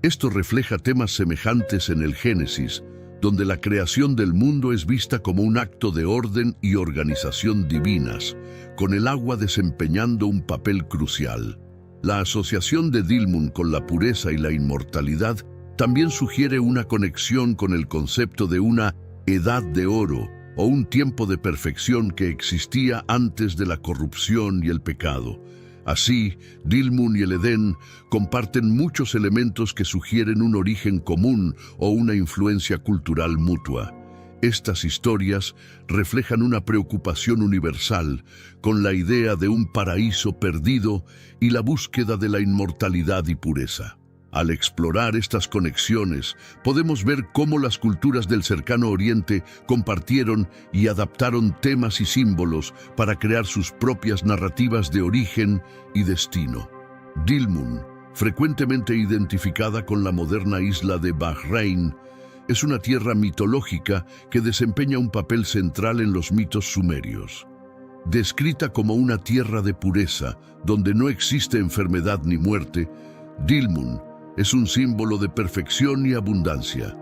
[SPEAKER 1] Esto refleja temas semejantes en el Génesis, donde la creación del mundo es vista como un acto de orden y organización divinas, con el agua desempeñando un papel crucial. La asociación de Dilmun con la pureza y la inmortalidad también sugiere una conexión con el concepto de una edad de oro o un tiempo de perfección que existía antes de la corrupción y el pecado. Así, Dilmun y el Edén comparten muchos elementos que sugieren un origen común o una influencia cultural mutua. Estas historias reflejan una preocupación universal con la idea de un paraíso perdido y la búsqueda de la inmortalidad y pureza. Al explorar estas conexiones, podemos ver cómo las culturas del cercano Oriente compartieron y adaptaron temas y símbolos para crear sus propias narrativas de origen y destino. Dilmun, frecuentemente identificada con la moderna isla de Bahrein, es una tierra mitológica que desempeña un papel central en los mitos sumerios. Descrita como una tierra de pureza, donde no existe enfermedad ni muerte, Dilmun es un símbolo de perfección y abundancia.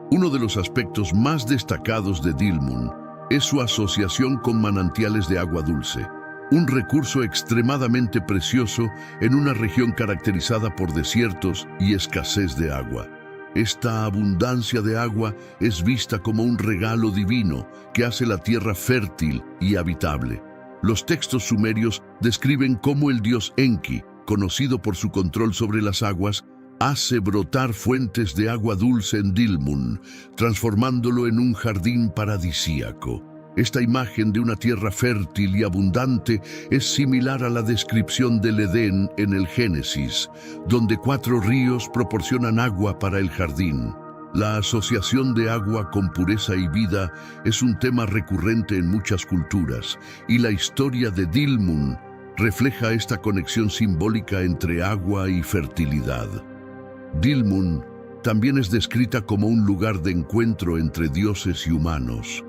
[SPEAKER 1] Uno de los aspectos más destacados de Dilmun es su asociación con manantiales de agua dulce, un recurso extremadamente precioso en una región caracterizada por desiertos y escasez de agua. Esta abundancia de agua es vista como un regalo divino que hace la tierra fértil y habitable. Los textos sumerios describen cómo el dios Enki, conocido por su control sobre las aguas, hace brotar fuentes de agua dulce en Dilmun, transformándolo en un jardín paradisíaco. Esta imagen de una tierra fértil y abundante es similar a la descripción del Edén en el Génesis, donde 4 ríos proporcionan agua para el jardín. La asociación de agua con pureza y vida es un tema recurrente en muchas culturas, y la historia de Dilmun refleja esta conexión simbólica entre agua y fertilidad. Dilmun también es descrita como un lugar de encuentro entre dioses y humanos,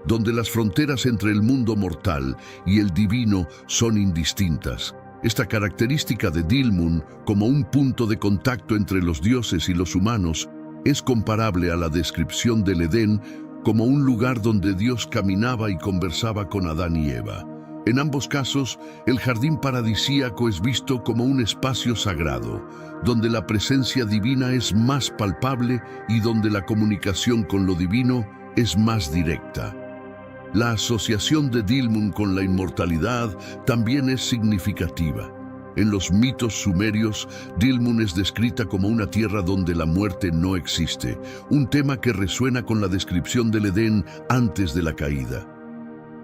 [SPEAKER 1] donde las fronteras entre el mundo mortal y el divino son indistintas. Esta característica de Dilmun como un punto de contacto entre los dioses y los humanos es comparable a la descripción del Edén como un lugar donde Dios caminaba y conversaba con Adán y Eva. En ambos casos, el jardín paradisíaco es visto como un espacio sagrado, donde la presencia divina es más palpable y donde la comunicación con lo divino es más directa. La asociación de Dilmun con la inmortalidad también es significativa. En los mitos sumerios, Dilmun es descrita como una tierra donde la muerte no existe, un tema que resuena con la descripción del Edén antes de la caída.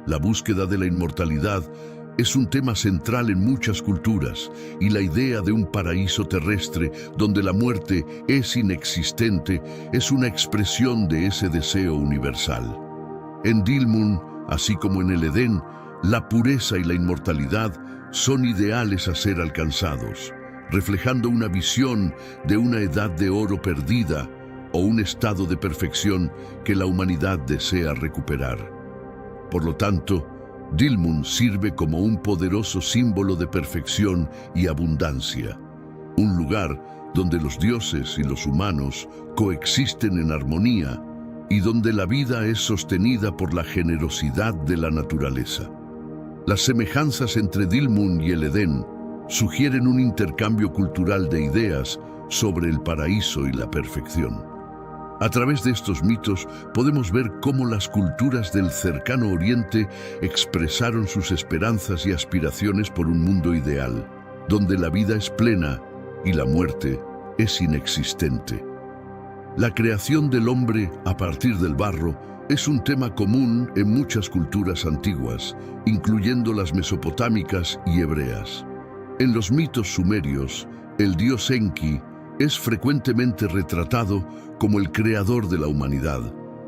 [SPEAKER 1] La búsqueda de la inmortalidad es un tema central en muchas culturas, y la idea de un paraíso terrestre donde la muerte es inexistente es una expresión de ese deseo universal. En Dilmun, así como en el Edén, la pureza y la inmortalidad son ideales a ser alcanzados, reflejando una visión de una edad de oro perdida o un estado de perfección que la humanidad desea recuperar. Por lo tanto, Dilmun sirve como un poderoso símbolo de perfección y abundancia, un lugar donde los dioses y los humanos coexisten en armonía y donde la vida es sostenida por la generosidad de la naturaleza. Las semejanzas entre Dilmun y el Edén sugieren un intercambio cultural de ideas sobre el paraíso y la perfección. A través de estos mitos podemos ver cómo las culturas del cercano Oriente expresaron sus esperanzas y aspiraciones por un mundo ideal, donde la vida es plena y la muerte es inexistente. La creación del hombre a partir del barro es un tema común en muchas culturas antiguas, incluyendo las mesopotámicas y hebreas. En los mitos sumerios, el dios Enki es frecuentemente retratado como el creador de la humanidad,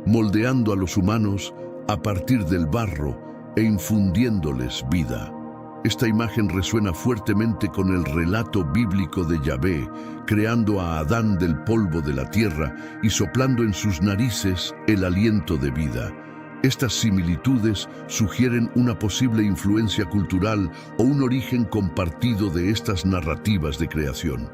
[SPEAKER 1] moldeando a los humanos a partir del barro e infundiéndoles vida. Esta imagen resuena fuertemente con el relato bíblico de Yahvé, creando a Adán del polvo de la tierra y soplando en sus narices el aliento de vida. Estas similitudes sugieren una posible influencia cultural o un origen compartido de estas narrativas de creación.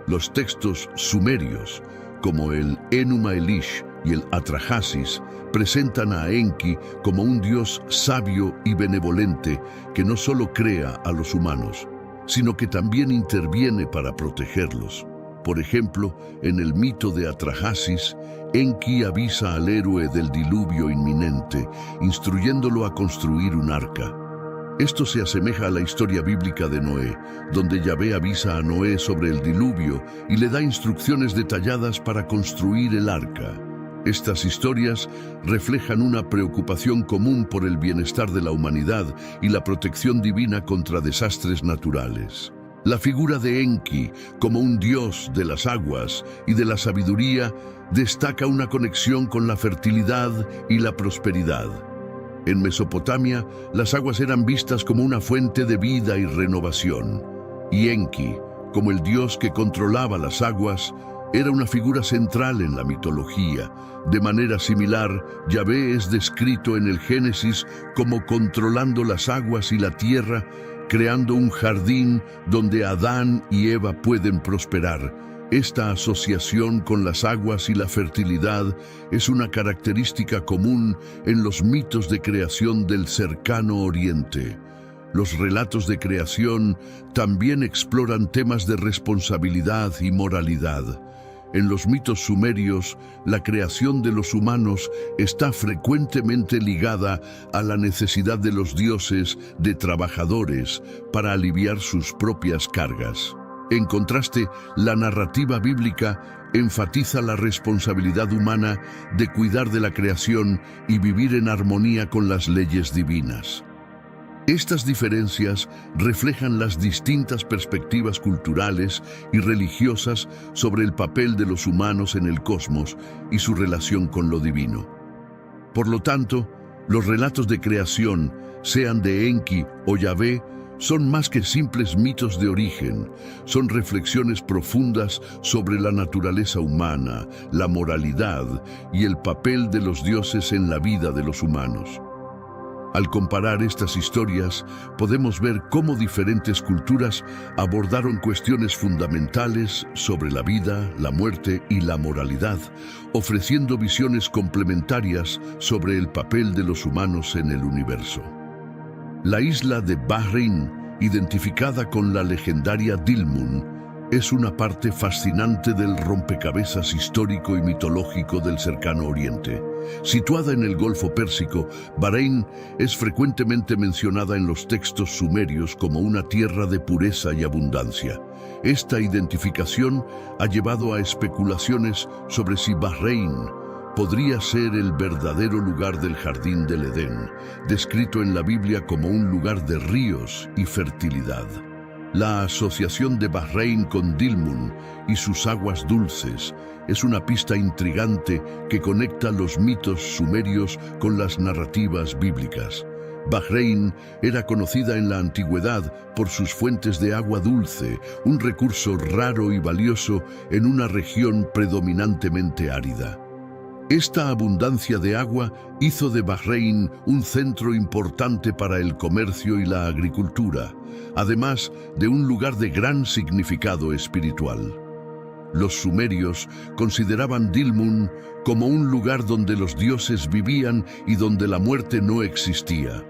[SPEAKER 1] Los textos sumerios, como el Enuma Elish y el Atrahasis, presentan a Enki como un dios sabio y benevolente que no solo crea a los humanos, sino que también interviene para protegerlos. Por ejemplo, en el mito de Atrahasis, Enki avisa al héroe del diluvio inminente, instruyéndolo a construir un arca. Esto se asemeja a la historia bíblica de Noé, donde Yahvé avisa a Noé sobre el diluvio y le da instrucciones detalladas para construir el arca. Estas historias reflejan una preocupación común por el bienestar de la humanidad y la protección divina contra desastres naturales. La figura de Enki, como un dios de las aguas y de la sabiduría, destaca una conexión con la fertilidad y la prosperidad. En Mesopotamia, las aguas eran vistas como una fuente de vida y renovación, y Enki, como el dios que controlaba las aguas, era una figura central en la mitología. De manera similar, Yahvé es descrito en el Génesis como controlando las aguas y la tierra, creando un jardín donde Adán y Eva pueden prosperar. Esta asociación con las aguas y la fertilidad es una característica común en los mitos de creación del cercano Oriente. Los relatos de creación también exploran temas de responsabilidad y moralidad. En los mitos sumerios, la creación de los humanos está frecuentemente ligada a la necesidad de los dioses de trabajadores para aliviar sus propias cargas. En contraste, la narrativa bíblica enfatiza la responsabilidad humana de cuidar de la creación y vivir en armonía con las leyes divinas. Estas diferencias reflejan las distintas perspectivas culturales y religiosas sobre el papel de los humanos en el cosmos y su relación con lo divino. Por lo tanto, los relatos de creación, sean de Enki o Yahvé, son más que simples mitos de origen, son reflexiones profundas sobre la naturaleza humana, la moralidad y el papel de los dioses en la vida de los humanos. Al comparar estas historias, podemos ver cómo diferentes culturas abordaron cuestiones fundamentales sobre la vida, la muerte y la moralidad, ofreciendo visiones complementarias sobre el papel de los humanos en el universo. La isla de Bahrein, identificada con la legendaria Dilmun, es una parte fascinante del rompecabezas histórico y mitológico del cercano Oriente. Situada en el Golfo Pérsico, Bahrein es frecuentemente mencionada en los textos sumerios como una tierra de pureza y abundancia. Esta identificación ha llevado a especulaciones sobre si Bahrein podría ser el verdadero lugar del Jardín del Edén, descrito en la Biblia como un lugar de ríos y fertilidad. La asociación de Bahrein con Dilmun y sus aguas dulces es una pista intrigante que conecta los mitos sumerios con las narrativas bíblicas. Bahrein era conocida en la antigüedad por sus fuentes de agua dulce, un recurso raro y valioso en una región predominantemente árida. Esta abundancia de agua hizo de Bahrein un centro importante para el comercio y la agricultura, además de un lugar de gran significado espiritual. Los sumerios consideraban Dilmun como un lugar donde los dioses vivían y donde la muerte no existía.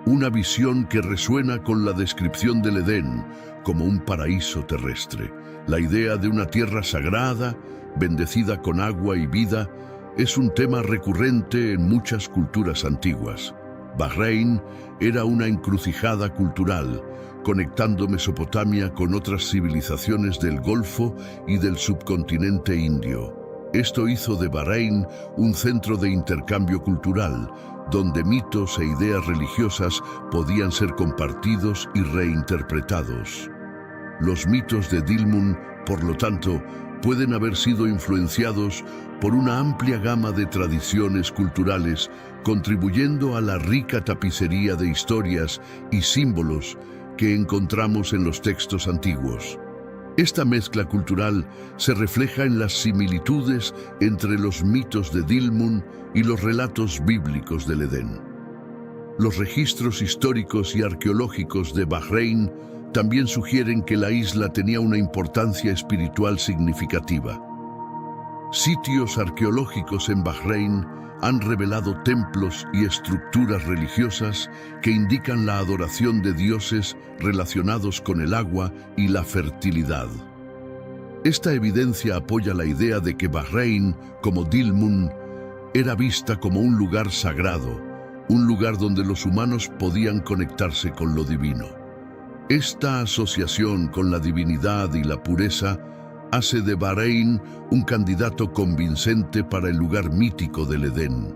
[SPEAKER 1] Una visión que resuena con la descripción del Edén como un paraíso terrestre. La idea de una tierra sagrada, bendecida con agua y vida, es un tema recurrente en muchas culturas antiguas. Bahrein era una encrucijada cultural, conectando Mesopotamia con otras civilizaciones del Golfo y del subcontinente indio. Esto hizo de Bahrein un centro de intercambio cultural, donde mitos e ideas religiosas podían ser compartidos y reinterpretados. Los mitos de Dilmun, por lo tanto, pueden haber sido influenciados por una amplia gama de tradiciones culturales, contribuyendo a la rica tapicería de historias y símbolos que encontramos en los textos antiguos. Esta mezcla cultural se refleja en las similitudes entre los mitos de Dilmun y los relatos bíblicos del Edén. Los registros históricos y arqueológicos de Bahrein también sugieren que la isla tenía una importancia espiritual significativa. Sitios arqueológicos en Bahrein han revelado templos y estructuras religiosas que indican la adoración de dioses relacionados con el agua y la fertilidad. Esta evidencia apoya la idea de que Bahrein, como Dilmun, era vista como un lugar sagrado, un lugar donde los humanos podían conectarse con lo divino. Esta asociación con la divinidad y la pureza hace de Bahrein un candidato convincente para el lugar mítico del Edén.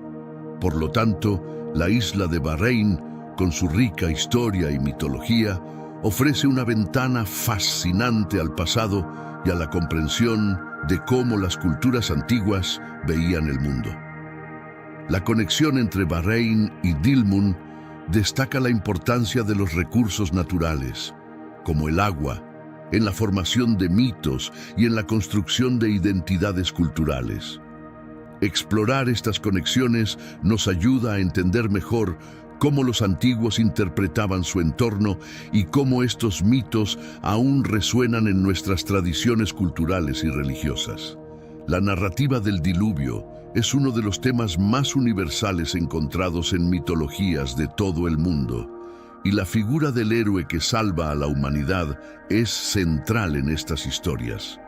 [SPEAKER 1] Por lo tanto, la isla de Bahrein, con su rica historia y mitología, ofrece una ventana fascinante al pasado y a la comprensión de cómo las culturas antiguas veían el mundo. La conexión entre Bahrein y Dilmun destaca la importancia de los recursos naturales, como el agua, en la formación de mitos y en la construcción de identidades culturales. Explorar estas conexiones nos ayuda a entender mejor cómo los antiguos interpretaban su entorno y cómo estos mitos aún resuenan en nuestras tradiciones culturales y religiosas. La narrativa del diluvio es uno de los temas más universales encontrados en mitologías de todo el mundo, y la figura del héroe que salva a la humanidad es central en estas historias.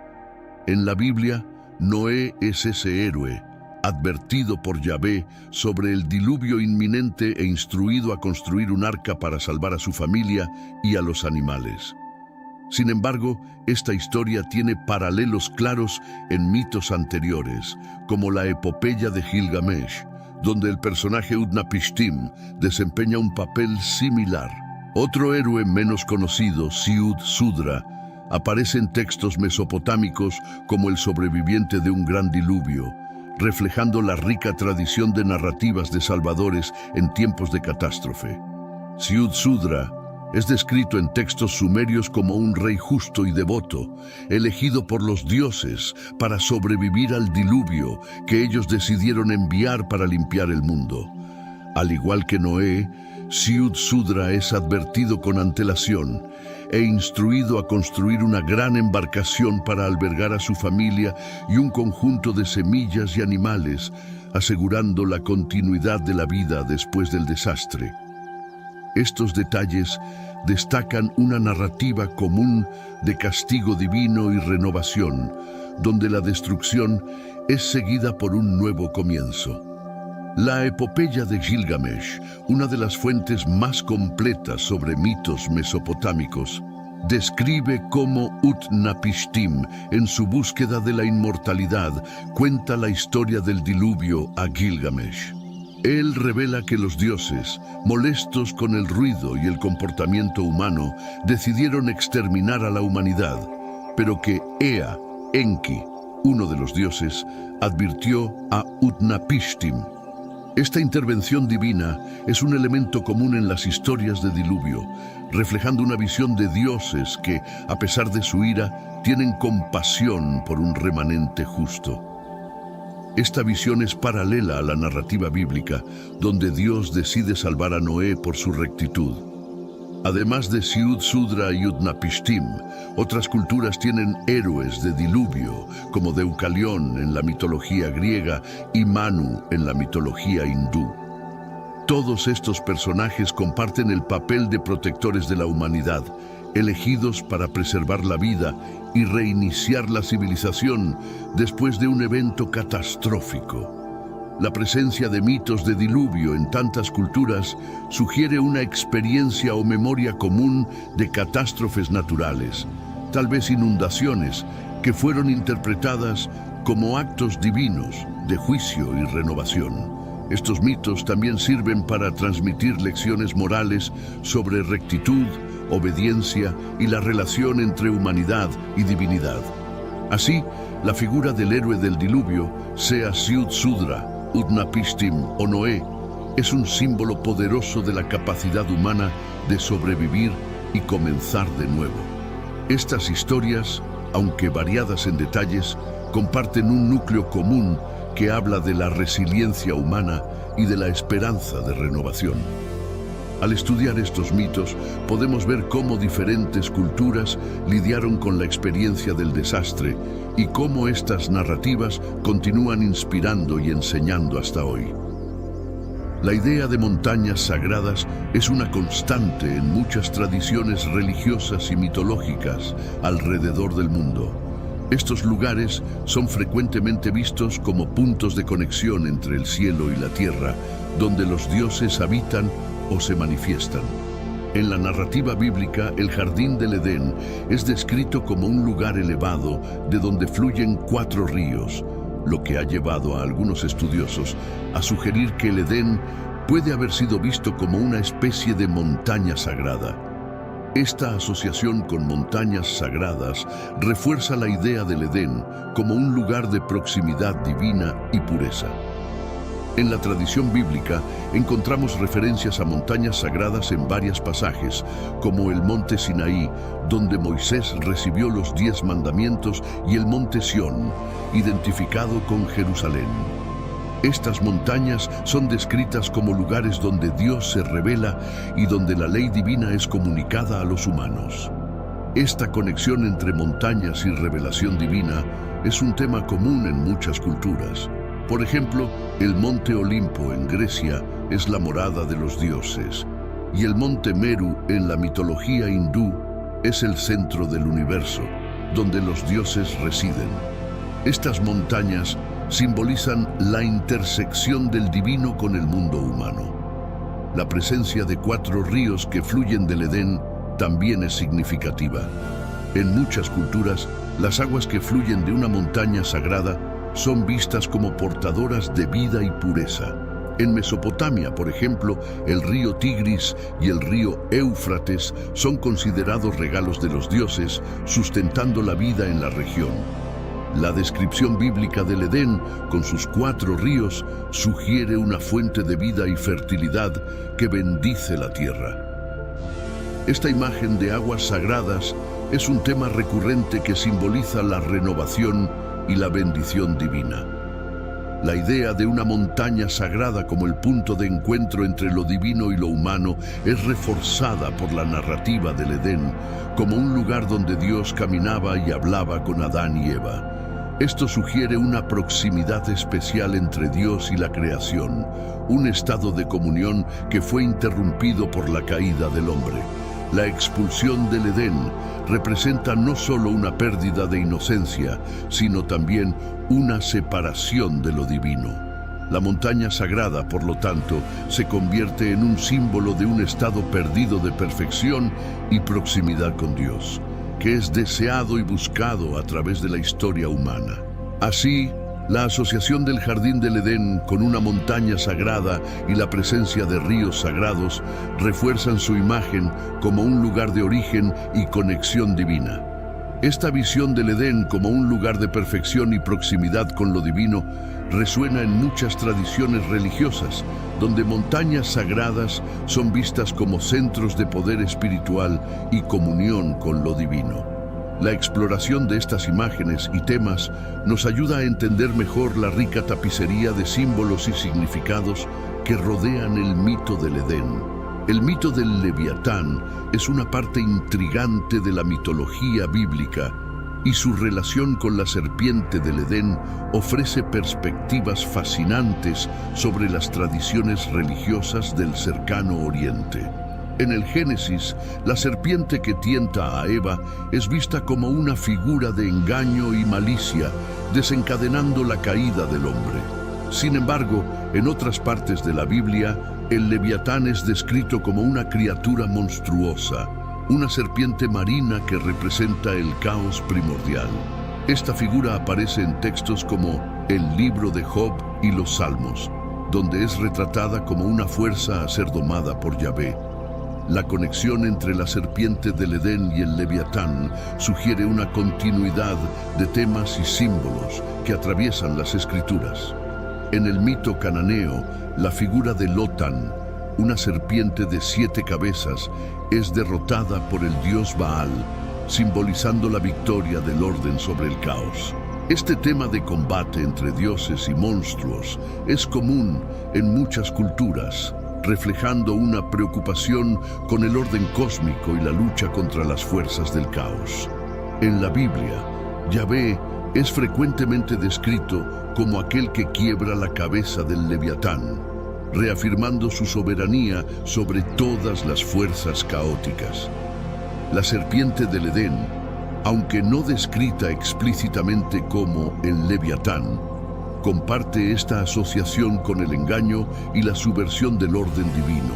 [SPEAKER 1] En la Biblia, Noé es ese héroe, advertido por Yahvé sobre el diluvio inminente e instruido a construir un arca para salvar a su familia y a los animales. Sin embargo, esta historia tiene paralelos claros en mitos anteriores, como la epopeya de Gilgamesh, donde el personaje Utnapishtim desempeña un papel similar. Otro héroe menos conocido, Ciud-Sudra, aparece en textos mesopotámicos como el sobreviviente de un gran diluvio, reflejando la rica tradición de narrativas de salvadores en tiempos de catástrofe. Ciud-Sudra es descrito en textos sumerios como un rey justo y devoto, elegido por los dioses para sobrevivir al diluvio que ellos decidieron enviar para limpiar el mundo. Al igual que Noé, Ciud-Sudra es advertido con antelación e instruido a construir una gran embarcación para albergar a su familia y un conjunto de semillas y animales, asegurando la continuidad de la vida después del desastre. Estos detalles destacan una narrativa común de castigo divino y renovación, donde la destrucción es seguida por un nuevo comienzo. La epopeya de Gilgamesh, una de las fuentes más completas sobre mitos mesopotámicos, describe cómo Utnapishtim, en su búsqueda de la inmortalidad, cuenta la historia del diluvio a Gilgamesh. Él revela que los dioses, molestos con el ruido y el comportamiento humano, decidieron exterminar a la humanidad, pero que Ea, Enki, uno de los dioses, advirtió a Utnapishtim: Esta intervención divina es un elemento común en las historias de diluvio, reflejando una visión de dioses que, a pesar de su ira, tienen compasión por un remanente justo. Esta visión es paralela a la narrativa bíblica, donde Dios decide salvar a Noé por su rectitud. Además de Siud, Sudra y Utnapishtim, otras culturas tienen héroes de diluvio, como Deucalión en la mitología griega y Manu en la mitología hindú. Todos estos personajes comparten el papel de protectores de la humanidad, elegidos para preservar la vida y reiniciar la civilización después de un evento catastrófico. La presencia de mitos de diluvio en tantas culturas sugiere una experiencia o memoria común de catástrofes naturales, tal vez inundaciones, que fueron interpretadas como actos divinos de juicio y renovación. Estos mitos también sirven para transmitir lecciones morales sobre rectitud, obediencia y la relación entre humanidad y divinidad. Así, la figura del héroe del diluvio, sea Siud Sudra, Utnapishtim o Noé, es un símbolo poderoso de la capacidad humana de sobrevivir y comenzar de nuevo. Estas historias, aunque variadas en detalles, comparten un núcleo común que habla de la resiliencia humana y de la esperanza de renovación. Al estudiar estos mitos, podemos ver cómo diferentes culturas lidiaron con la experiencia del desastre y cómo estas narrativas continúan inspirando y enseñando hasta hoy. La idea de montañas sagradas es una constante en muchas tradiciones religiosas y mitológicas alrededor del mundo. Estos lugares son frecuentemente vistos como puntos de conexión entre el cielo y la tierra, donde los dioses habitan o se manifiestan. En la narrativa bíblica, el Jardín del Edén es descrito como un lugar elevado de donde fluyen 4 ríos, lo que ha llevado a algunos estudiosos a sugerir que el Edén puede haber sido visto como una especie de montaña sagrada. Esta asociación con montañas sagradas refuerza la idea del Edén como un lugar de proximidad divina y pureza. En la tradición bíblica encontramos referencias a montañas sagradas en varios pasajes, como el monte Sinaí, donde Moisés recibió los 10 mandamientos, y el monte Sión, identificado con Jerusalén. Estas montañas son descritas como lugares donde Dios se revela y donde la ley divina es comunicada a los humanos. Esta conexión entre montañas y revelación divina es un tema común en muchas culturas. Por ejemplo, el monte Olimpo en Grecia es la morada de los dioses, y el monte Meru en la mitología hindú es el centro del universo, donde los dioses residen. Estas montañas simbolizan la intersección del divino con el mundo humano. La presencia de 4 ríos que fluyen del Edén también es significativa. En muchas culturas, las aguas que fluyen de una montaña sagrada son vistas como portadoras de vida y pureza. En Mesopotamia, por ejemplo, el río Tigris y el río Éufrates son considerados regalos de los dioses, sustentando la vida en la región. La descripción bíblica del Edén, con sus 4 ríos, sugiere una fuente de vida y fertilidad que bendice la tierra. Esta imagen de aguas sagradas es un tema recurrente que simboliza la renovación y la bendición divina. La idea de una montaña sagrada como el punto de encuentro entre lo divino y lo humano es reforzada por la narrativa del Edén como un lugar donde Dios caminaba y hablaba con Adán y Eva. Esto sugiere una proximidad especial entre Dios y la creación, un estado de comunión que fue interrumpido por la caída del hombre. La expulsión del Edén representa no solo una pérdida de inocencia, sino también una separación de lo divino. La montaña sagrada, por lo tanto, se convierte en un símbolo de un estado perdido de perfección y proximidad con Dios, que es deseado y buscado a través de la historia humana. Así, la asociación del Jardín del Edén con una montaña sagrada y la presencia de ríos sagrados refuerzan su imagen como un lugar de origen y conexión divina. Esta visión del Edén como un lugar de perfección y proximidad con lo divino resuena en muchas tradiciones religiosas, donde montañas sagradas son vistas como centros de poder espiritual y comunión con lo divino. La exploración de estas imágenes y temas nos ayuda a entender mejor la rica tapicería de símbolos y significados que rodean el mito del Edén. El mito del Leviatán es una parte intrigante de la mitología bíblica y su relación con la serpiente del Edén ofrece perspectivas fascinantes sobre las tradiciones religiosas del cercano Oriente. En el Génesis, la serpiente que tienta a Eva es vista como una figura de engaño y malicia, desencadenando la caída del hombre. Sin embargo, en otras partes de la Biblia, el Leviatán es descrito como una criatura monstruosa, una serpiente marina que representa el caos primordial. Esta figura aparece en textos como el libro de Job y los Salmos, donde es retratada como una fuerza a ser domada por Yahvé. La conexión entre la serpiente del Edén y el Leviatán sugiere una continuidad de temas y símbolos que atraviesan las Escrituras. En el mito cananeo, la figura de Lotán, una serpiente de 7 cabezas, es derrotada por el dios Baal, simbolizando la victoria del orden sobre el caos. Este tema de combate entre dioses y monstruos es común en muchas culturas, reflejando una preocupación con el orden cósmico y la lucha contra las fuerzas del caos. En la Biblia, Yahvé es frecuentemente descrito como aquel que quiebra la cabeza del Leviatán, reafirmando su soberanía sobre todas las fuerzas caóticas. La serpiente del Edén, aunque no descrita explícitamente como el Leviatán, comparte esta asociación con el engaño y la subversión del orden divino.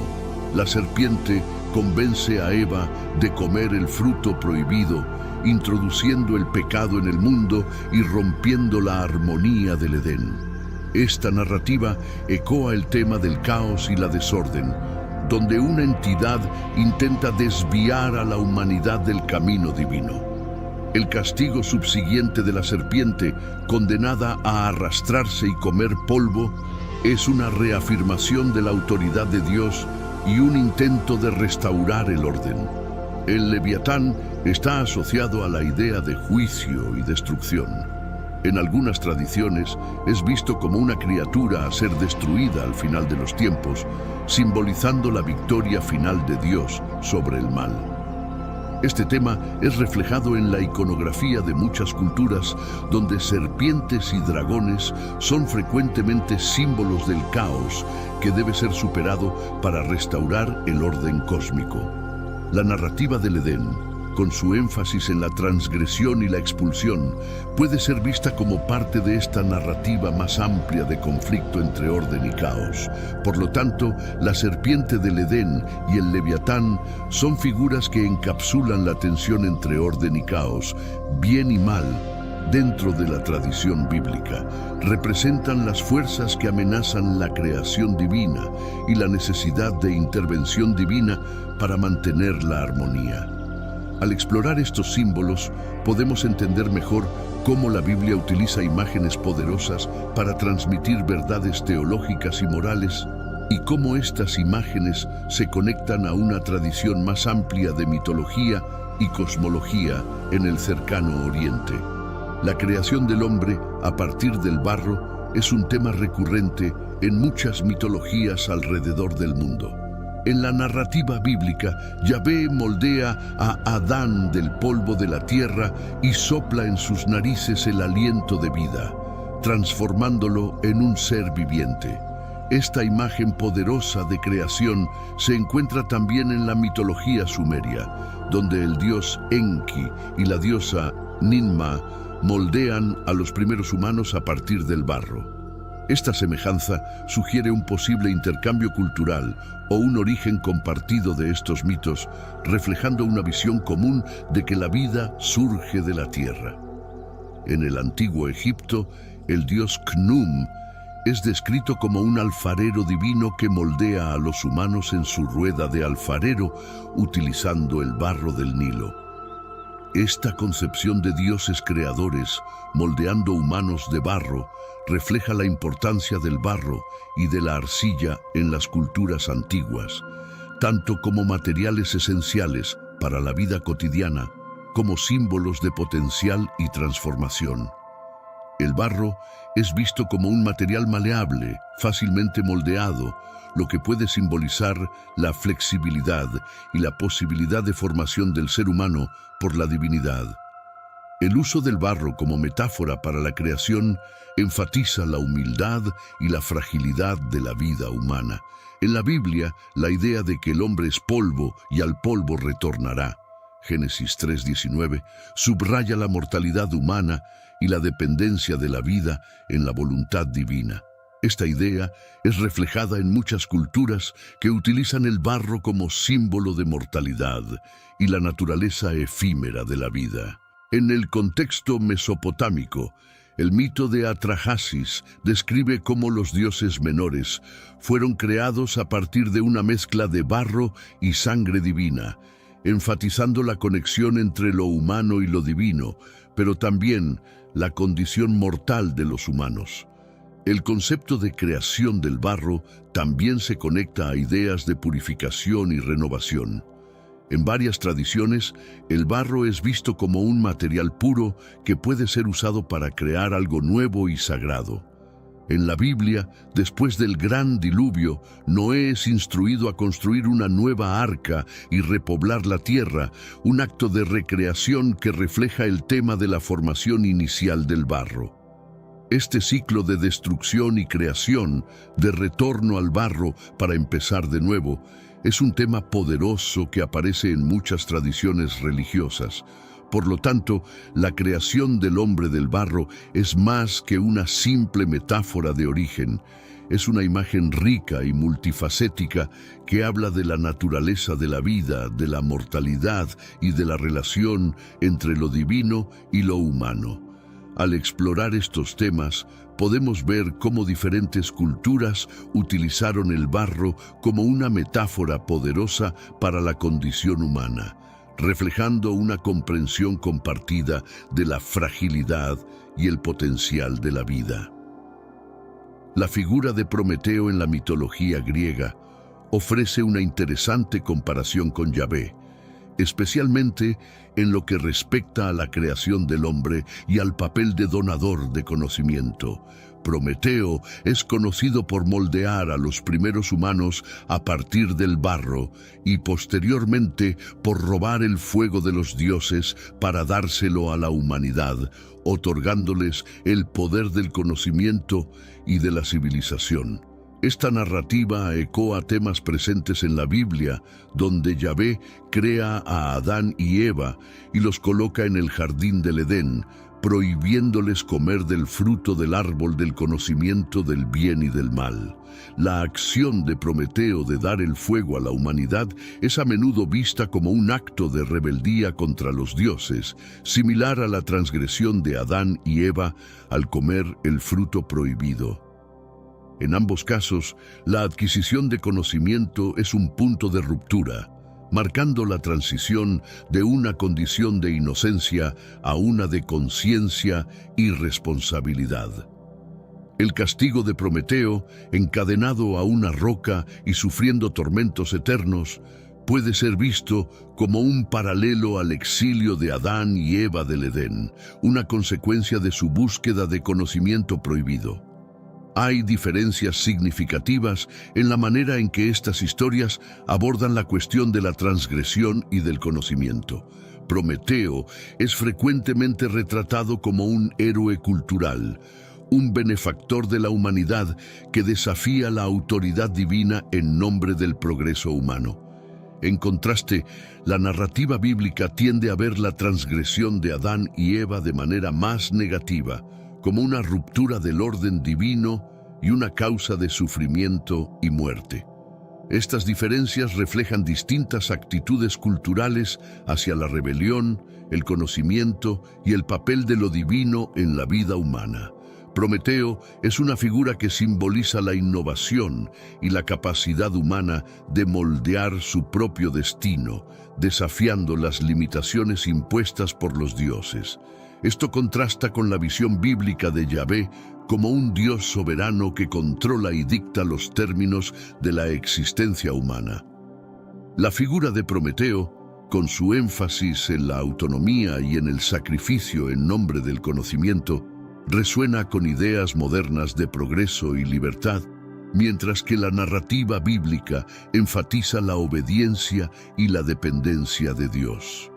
[SPEAKER 1] La serpiente convence a Eva de comer el fruto prohibido, introduciendo el pecado en el mundo y rompiendo la armonía del Edén. Esta narrativa ecoa el tema del caos y la desorden, donde una entidad intenta desviar a la humanidad del camino divino. El castigo subsiguiente de la serpiente, condenada a arrastrarse y comer polvo, es una reafirmación de la autoridad de Dios y un intento de restaurar el orden. El Leviatán está asociado a la idea de juicio y destrucción. En algunas tradiciones es visto como una criatura a ser destruida al final de los tiempos, simbolizando la victoria final de Dios sobre el mal. Este tema es reflejado en la iconografía de muchas culturas, donde serpientes y dragones son frecuentemente símbolos del caos que debe ser superado para restaurar el orden cósmico. La narrativa del Edén, con su énfasis en la transgresión y la expulsión, puede ser vista como parte de esta narrativa más amplia de conflicto entre orden y caos. Por lo tanto, la serpiente del Edén y el Leviatán son figuras que encapsulan la tensión entre orden y caos, bien y mal, dentro de la tradición bíblica. Representan las fuerzas que amenazan la creación divina y la necesidad de intervención divina para mantener la armonía. Al explorar estos símbolos, podemos entender mejor cómo la Biblia utiliza imágenes poderosas para transmitir verdades teológicas y morales, y cómo estas imágenes se conectan a una tradición más amplia de mitología y cosmología en el cercano Oriente. La creación del hombre a partir del barro es un tema recurrente en muchas mitologías alrededor del mundo. En la narrativa bíblica, Yahvé moldea a Adán del polvo de la tierra y sopla en sus narices el aliento de vida, transformándolo en un ser viviente. Esta imagen poderosa de creación se encuentra también en la mitología sumeria, donde el dios Enki y la diosa Ninma moldean a los primeros humanos a partir del barro. Esta semejanza sugiere un posible intercambio cultural o un origen compartido de estos mitos, reflejando una visión común de que la vida surge de la tierra. En el antiguo Egipto, el dios Khnum es descrito como un alfarero divino que moldea a los humanos en su rueda de alfarero utilizando el barro del Nilo. Esta concepción de dioses creadores, moldeando humanos de barro, refleja la importancia del barro y de la arcilla en las culturas antiguas, tanto como materiales esenciales para la vida cotidiana, como símbolos de potencial y transformación. El barro es visto como un material maleable, fácilmente moldeado, lo que puede simbolizar la flexibilidad y la posibilidad de formación del ser humano por la divinidad. El uso del barro como metáfora para la creación enfatiza la humildad y la fragilidad de la vida humana. En la Biblia, la idea de que el hombre es polvo y al polvo retornará, Génesis 3:19, subraya la mortalidad humana y la dependencia de la vida en la voluntad divina. Esta idea es reflejada en muchas culturas que utilizan el barro como símbolo de mortalidad y la naturaleza efímera de la vida. En el contexto mesopotámico, el mito de Atrahasis describe cómo los dioses menores fueron creados a partir de una mezcla de barro y sangre divina, enfatizando la conexión entre lo humano y lo divino, pero también la condición mortal de los humanos. El concepto de creación del barro también se conecta a ideas de purificación y renovación. En varias tradiciones, el barro es visto como un material puro que puede ser usado para crear algo nuevo y sagrado. En la Biblia, después del gran diluvio, Noé es instruido a construir una nueva arca y repoblar la tierra, un acto de recreación que refleja el tema de la formación inicial del barro. Este ciclo de destrucción y creación, de retorno al barro para empezar de nuevo, es un tema poderoso que aparece en muchas tradiciones religiosas. Por lo tanto, la creación del hombre del barro es más que una simple metáfora de origen. Es una imagen rica y multifacética que habla de la naturaleza de la vida, de la mortalidad y de la relación entre lo divino y lo humano. Al explorar estos temas, podemos ver cómo diferentes culturas utilizaron el barro como una metáfora poderosa para la condición humana, reflejando una comprensión compartida de la fragilidad y el potencial de la vida. La figura de Prometeo en la mitología griega ofrece una interesante comparación con Yahvé, especialmente en lo que respecta a la creación del hombre y al papel de donador de conocimiento. Prometeo es conocido por moldear a los primeros humanos a partir del barro y posteriormente por robar el fuego de los dioses para dárselo a la humanidad, otorgándoles el poder del conocimiento y de la civilización. Esta narrativa ecoa temas presentes en la Biblia, donde Yahvé crea a Adán y Eva y los coloca en el jardín del Edén, prohibiéndoles comer del fruto del árbol del conocimiento del bien y del mal. La acción de Prometeo de dar el fuego a la humanidad es a menudo vista como un acto de rebeldía contra los dioses, similar a la transgresión de Adán y Eva al comer el fruto prohibido. En ambos casos, la adquisición de conocimiento es un punto de ruptura, marcando la transición de una condición de inocencia a una de conciencia y responsabilidad. El castigo de Prometeo, encadenado a una roca y sufriendo tormentos eternos, puede ser visto como un paralelo al exilio de Adán y Eva del Edén, una consecuencia de su búsqueda de conocimiento prohibido. Hay diferencias significativas en la manera en que estas historias abordan la cuestión de la transgresión y del conocimiento. Prometeo es frecuentemente retratado como un héroe cultural, un benefactor de la humanidad que desafía la autoridad divina en nombre del progreso humano. En contraste, la narrativa bíblica tiende a ver la transgresión de Adán y Eva de manera más negativa, como una ruptura del orden divino y una causa de sufrimiento y muerte. Estas diferencias reflejan distintas actitudes culturales hacia la rebelión, el conocimiento y el papel de lo divino en la vida humana. Prometeo es una figura que simboliza la innovación y la capacidad humana de moldear su propio destino, desafiando las limitaciones impuestas por los dioses. Esto contrasta con la visión bíblica de Yahvé como un Dios soberano que controla y dicta los términos de la existencia humana. La figura de Prometeo, con su énfasis en la autonomía y en el sacrificio en nombre del conocimiento, resuena con ideas modernas de progreso y libertad, mientras que la narrativa bíblica enfatiza la obediencia y la dependencia de Dios.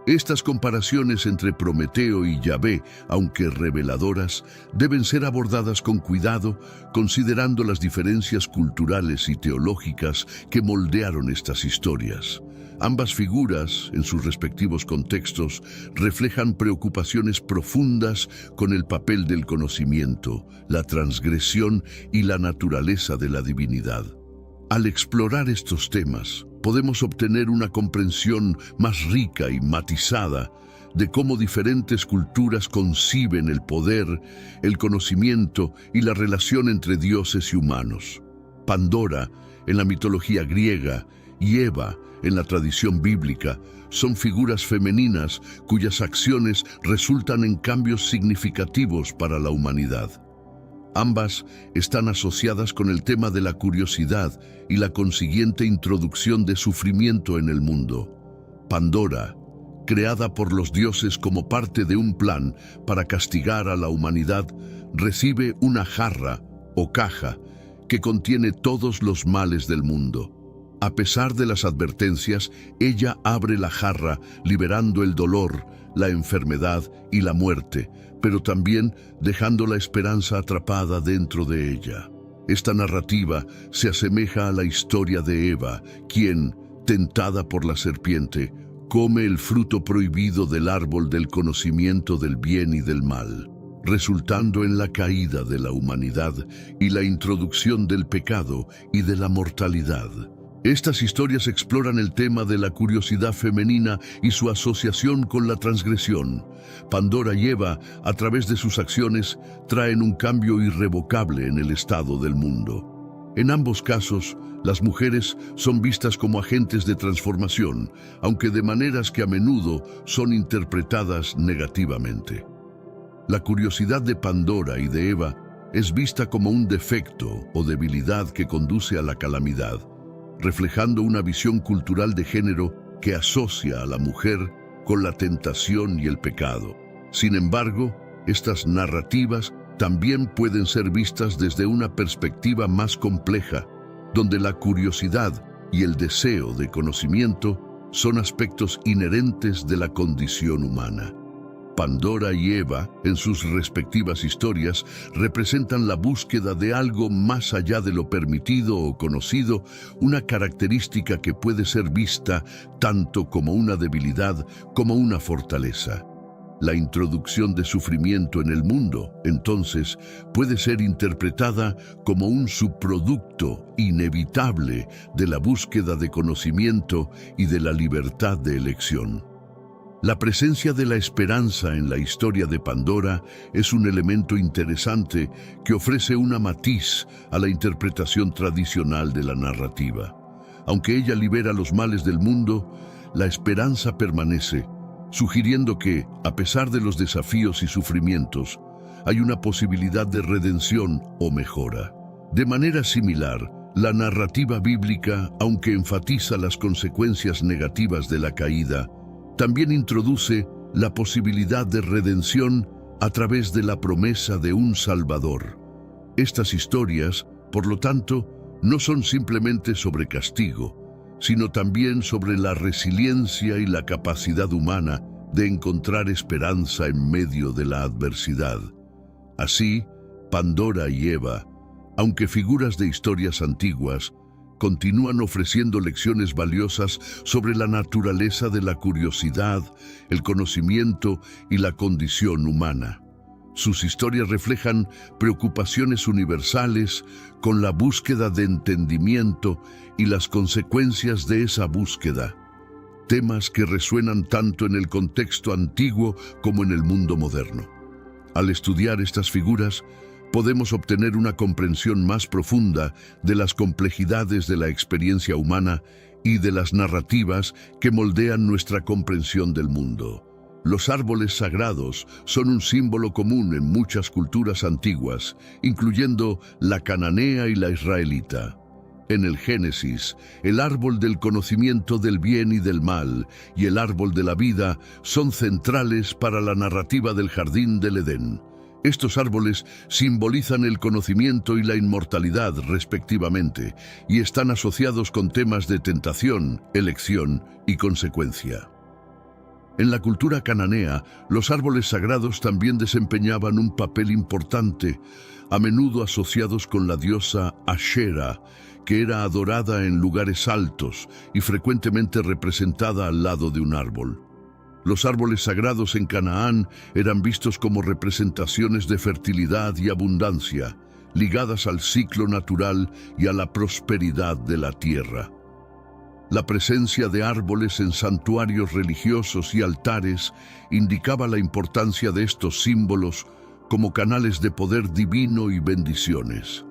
[SPEAKER 1] Estas comparaciones entre Prometeo y Yahvé, aunque reveladoras, deben ser abordadas con cuidado, considerando las diferencias culturales y teológicas que moldearon estas historias. Ambas figuras, en sus respectivos contextos, reflejan preocupaciones profundas con el papel del conocimiento, la transgresión y la naturaleza de la divinidad. Al explorar estos temas, podemos obtener una comprensión más rica y matizada de cómo diferentes culturas conciben el poder, el conocimiento y la relación entre dioses y humanos. Pandora, en la mitología griega, y Eva, en la tradición bíblica, son figuras femeninas cuyas acciones resultan en cambios significativos para la humanidad. Ambas están asociadas con el tema de la curiosidad y la consiguiente introducción de sufrimiento en el mundo. Pandora, creada por los dioses como parte de un plan para castigar a la humanidad, recibe una jarra o caja que contiene todos los males del mundo. A pesar de las advertencias, ella abre la jarra, liberando el dolor, la enfermedad y la muerte, pero también dejando la esperanza atrapada dentro de ella. Esta narrativa se asemeja a la historia de Eva, quien, tentada por la serpiente, come el fruto prohibido del árbol del conocimiento del bien y del mal, resultando en la caída de la humanidad y la introducción del pecado y de la mortalidad. Estas historias exploran el tema de la curiosidad femenina y su asociación con la transgresión. Pandora y Eva, a través de sus acciones, traen un cambio irrevocable en el estado del mundo. En ambos casos, las mujeres son vistas como agentes de transformación, aunque de maneras que a menudo son interpretadas negativamente. La curiosidad de Pandora y de Eva es vista como un defecto o debilidad que conduce a la calamidad, reflejando una visión cultural de género que asocia a la mujer con la tentación y el pecado. Sin embargo, estas narrativas también pueden ser vistas desde una perspectiva más compleja, donde la curiosidad y el deseo de conocimiento son aspectos inherentes de la condición humana. Pandora y Eva, en sus respectivas historias, representan la búsqueda de algo más allá de lo permitido o conocido, una característica que puede ser vista tanto como una debilidad como una fortaleza. La introducción de sufrimiento en el mundo, entonces, puede ser interpretada como un subproducto inevitable de la búsqueda de conocimiento y de la libertad de elección. La presencia de la esperanza en la historia de Pandora es un elemento interesante que ofrece una matiz a la interpretación tradicional de la narrativa. Aunque ella libera los males del mundo, la esperanza permanece, sugiriendo que, a pesar de los desafíos y sufrimientos, hay una posibilidad de redención o mejora. De manera similar, la narrativa bíblica, aunque enfatiza las consecuencias negativas de la caída, también introduce la posibilidad de redención a través de la promesa de un Salvador. Estas historias, por lo tanto, no son simplemente sobre castigo, sino también sobre la resiliencia y la capacidad humana de encontrar esperanza en medio de la adversidad. Así, Pandora y Eva, aunque figuras de historias antiguas, continúan ofreciendo lecciones valiosas sobre la naturaleza de la curiosidad, el conocimiento y la condición humana. Sus historias reflejan preocupaciones universales con la búsqueda de entendimiento y las consecuencias de esa búsqueda, temas que resuenan tanto en el contexto antiguo como en el mundo moderno. Al estudiar estas figuras, podemos obtener una comprensión más profunda de las complejidades de la experiencia humana y de las narrativas que moldean nuestra comprensión del mundo. Los árboles sagrados son un símbolo común en muchas culturas antiguas, incluyendo la cananea y la israelita. En el Génesis, el árbol del conocimiento del bien y del mal y el árbol de la vida son centrales para la narrativa del jardín del Edén. Estos árboles simbolizan el conocimiento y la inmortalidad, respectivamente, y están asociados con temas de tentación, elección y consecuencia. En la cultura cananea, los árboles sagrados también desempeñaban un papel importante, a menudo asociados con la diosa Ashera, que era adorada en lugares altos y frecuentemente representada al lado de un árbol. Los árboles sagrados en Canaán eran vistos como representaciones de fertilidad y abundancia, ligadas al ciclo natural y a la prosperidad de la tierra. La presencia de árboles en santuarios religiosos y altares indicaba la importancia de estos símbolos como canales de poder divino y bendiciones.